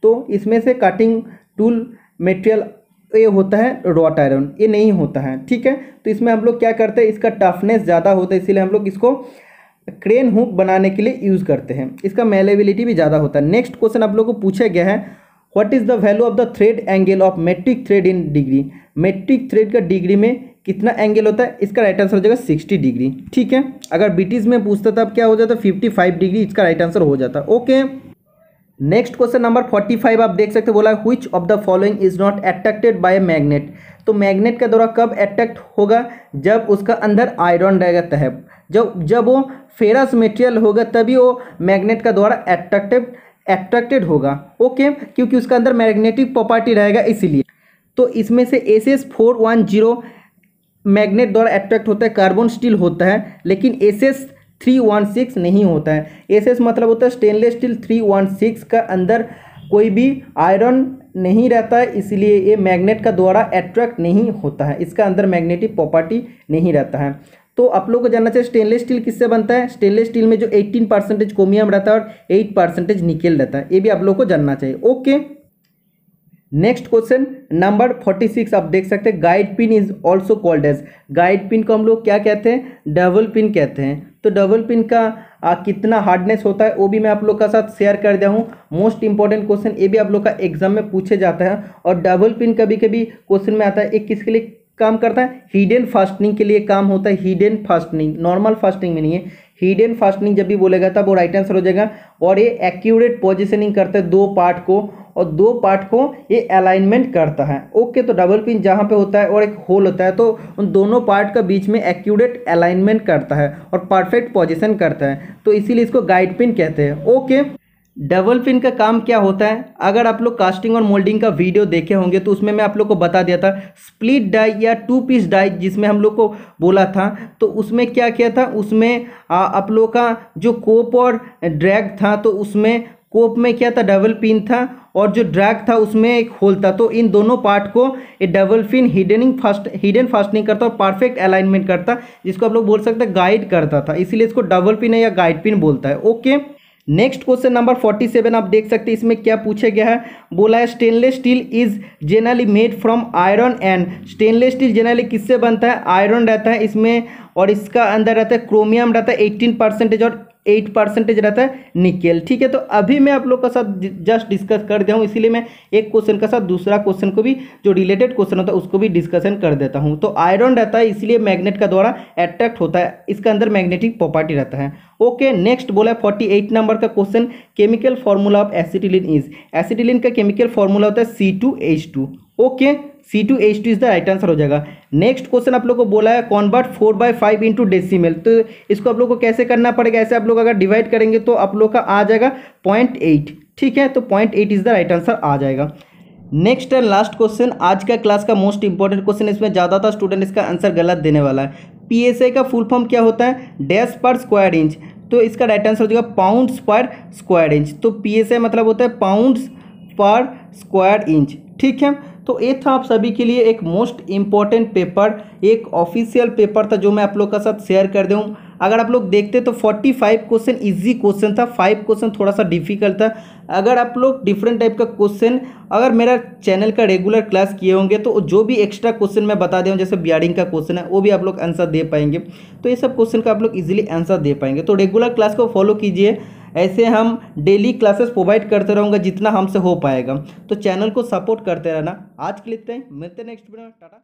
तो इसमें से कटिंग टूल मटेरियल ये होता है रॉट आयरन, ये नहीं होता है। ठीक है, तो इसमें हम लोग क्या करते हैं, इसका टफनेस ज़्यादा होता है इसीलिए हम लोग इसको क्रेन हुक बनाने के लिए यूज़ करते हैं। इसका मेलेबिलिटी भी ज़्यादा होता है। नेक्स्ट क्वेश्चन आप लोग को पूछा गया है what is the value of the thread angle of metric thread in degree. Metric thread का डिग्री में कितना एंगल होता है, इसका राइट आंसर हो जाएगा 60 डिग्री। ठीक है, अगर ब्रिटिश में पूछता तब क्या हो जाता, 55 डिग्री इसका राइट आंसर हो जाता। ओके, नेक्स्ट क्वेश्चन नंबर 45 आप देख सकते हैं, बोला which of the following is not attracted by magnet. तो मैग्नेट का द्वारा कब अट्रैक्ट होगा, जब उसका अंदर आयरन रहता है। जब वो फेरस मटेरियल होगा तभी वो मैग्नेट का द्वारा अट्रैक्टेड होगा। ओके, क्योंकि उसका अंदर मैग्नेटिक प्रॉपर्टी रहेगा इसीलिए। तो इसमें से SS410 मैग्नेट द्वारा अट्रैक्ट होता है, कार्बन स्टील होता है, लेकिन SS316 नहीं होता है। SS मतलब होता है स्टेनलेस स्टील, 316 का अंदर कोई भी आयरन नहीं रहता है, इसलिए ये मैग्नेट का द्वारा अट्रैक्ट नहीं होता है, इसका अंदर मैग्नेटिक प्रॉपर्टी नहीं रहता है। तो आप लोग को जानना चाहिए स्टेनलेस स्टील किससे बनता है। स्टेनलेस स्टील में जो 18% क्रोमियम रहता है और 8% निकेल रहता है, ये भी आप लोग को जानना चाहिए। ओके, नेक्स्ट क्वेश्चन नंबर 46 आप देख सकते हैं guide pin is also called as. Guide pin को हम लोग क्या कहते हैं, डबल पिन कहते हैं। तो डबल पिन का कितना हार्डनेस होता है वो भी मैं आप लोग का साथ शेयर कर दिया हूँ। मोस्ट इंपॉर्टेंट क्वेश्चन ये भी आप लोग का एग्जाम में पूछे जाता है। और डबल पिन कभी कभी क्वेश्चन में आता है, एक किसके लिए काम करता है, हिडन फास्टनिंग के लिए काम होता है। हिडन फास्टनिंग, नॉर्मल फास्टनिंग में नहीं है, हिडन फास्टनिंग जब भी बोलेगा तब वो राइट आंसर हो जाएगा। और ये एक्यूरेट पोजीशनिंग करता है दो पार्ट को, और दो पार्ट को ये अलाइनमेंट करता है। ओके, तो डबल पिन जहाँ पे होता है और एक होल होता है तो उन दोनों पार्ट का बीच में एक्यूरेट अलाइनमेंट करता है और परफेक्ट पोजीशन करता है, तो इसीलिए इसको गाइड पिन कहते हैं। ओके, डबल पिन का काम क्या होता है, अगर आप लोग कास्टिंग और मोल्डिंग का वीडियो देखे होंगे तो उसमें मैं आप लोग को बता दिया था स्प्लिट डाई या 2 पीस डाई जिसमें हम लोग को बोला था। तो उसमें क्या किया था, उसमें आप लोग का जो कोप और ड्रैग था, तो उसमें कोप में क्या था, डबल पिन था, और जो ड्रैग था उसमें एक होल था। तो इन दोनों पार्ट को ये डबल पिन हिडन फास्टनिंग करता और परफेक्ट अलाइनमेंट करता, जिसको आप लोग बोल सकते हैं गाइड करता था, इसीलिए इसको डबल पिन है या गाइड पिन बोलता है। ओके, नेक्स्ट क्वेश्चन नंबर 47 आप देख सकते हैं, इसमें क्या पूछा गया है, बोला है stainless steel is generally made from iron and. Stainless steel generally किससे बनता है, आयरन रहता है इसमें, और इसका अंदर रहता है क्रोमियम रहता है 18% और 8% रहता है निकेल। ठीक है, तो अभी मैं आप लोग का साथ जस्ट डिस्कस कर दिया हूँ, इसीलिए मैं एक क्वेश्चन का साथ दूसरा क्वेश्चन को भी जो रिलेटेड क्वेश्चन होता है उसको भी डिस्कशन कर देता हूँ। तो आयरन रहता है इसलिए मैग्नेट का द्वारा अट्रैक्ट होता है, इसका अंदर मैग्नेटिक प्रॉपर्टी रहता है। ओके, नेक्स्ट बोला है 48 नंबर का question, chemical formula of acetylene is. Acetylene का केमिकल फॉर्मूला होता है C2H2। Okay, C2H2 is the right answer हो जाएगा। नेक्स्ट क्वेश्चन आप लोग को बोला है कन्वर्ट 4/5 इंटू डेसिमल। तो इसको आप लोग को कैसे करना पड़ेगा, ऐसे आप लोग अगर डिवाइड करेंगे तो आप लोग का आ जाएगा 0.8। ठीक है, तो 0.8 इज द राइट आंसर आ जाएगा। नेक्स्ट एंड लास्ट क्वेश्चन, आज का क्लास का मोस्ट इंपॉर्टेंट क्वेश्चन, इसमें ज़्यादातर स्टूडेंट इसका आंसर गलत देने वाला है। PSI का फुल फॉर्म क्या होता है, डैश पर स्क्वायर इंच। तो इसका राइट आंसर हो जाएगा पाउंड्स पर स्क्वायर इंच। तो PSI मतलब होता है पाउंड्स पर स्क्वायर इंच। ठीक है, तो ये था आप सभी के लिए एक मोस्ट इम्पॉर्टेंट पेपर, एक ऑफिशियल पेपर था जो मैं आप लोग का साथ शेयर कर दूँ। अगर आप लोग देखते तो 45 क्वेश्चन इजी क्वेश्चन था, 5 क्वेश्चन थोड़ा सा डिफिकल्ट था। अगर आप लोग डिफरेंट टाइप का क्वेश्चन अगर मेरा चैनल का रेगुलर क्लास किए होंगे तो जो भी एक्स्ट्रा क्वेश्चन मैं बता दूँ, जैसे बियरिंग का क्वेश्चन है वो भी आप लोग आंसर दे पाएंगे। तो ये सब क्वेश्चन का आप लोग इजीली आंसर दे पाएंगे। तो रेगुलर क्लास को फॉलो कीजिए, ऐसे हम डेली क्लासेस प्रोवाइड करते रहूँगा जितना हमसे हो पाएगा। तो चैनल को सपोर्ट करते रहना। आज के लिए इतना ही, मिलते हैं नेक्स्ट वीडियो में। टाटा।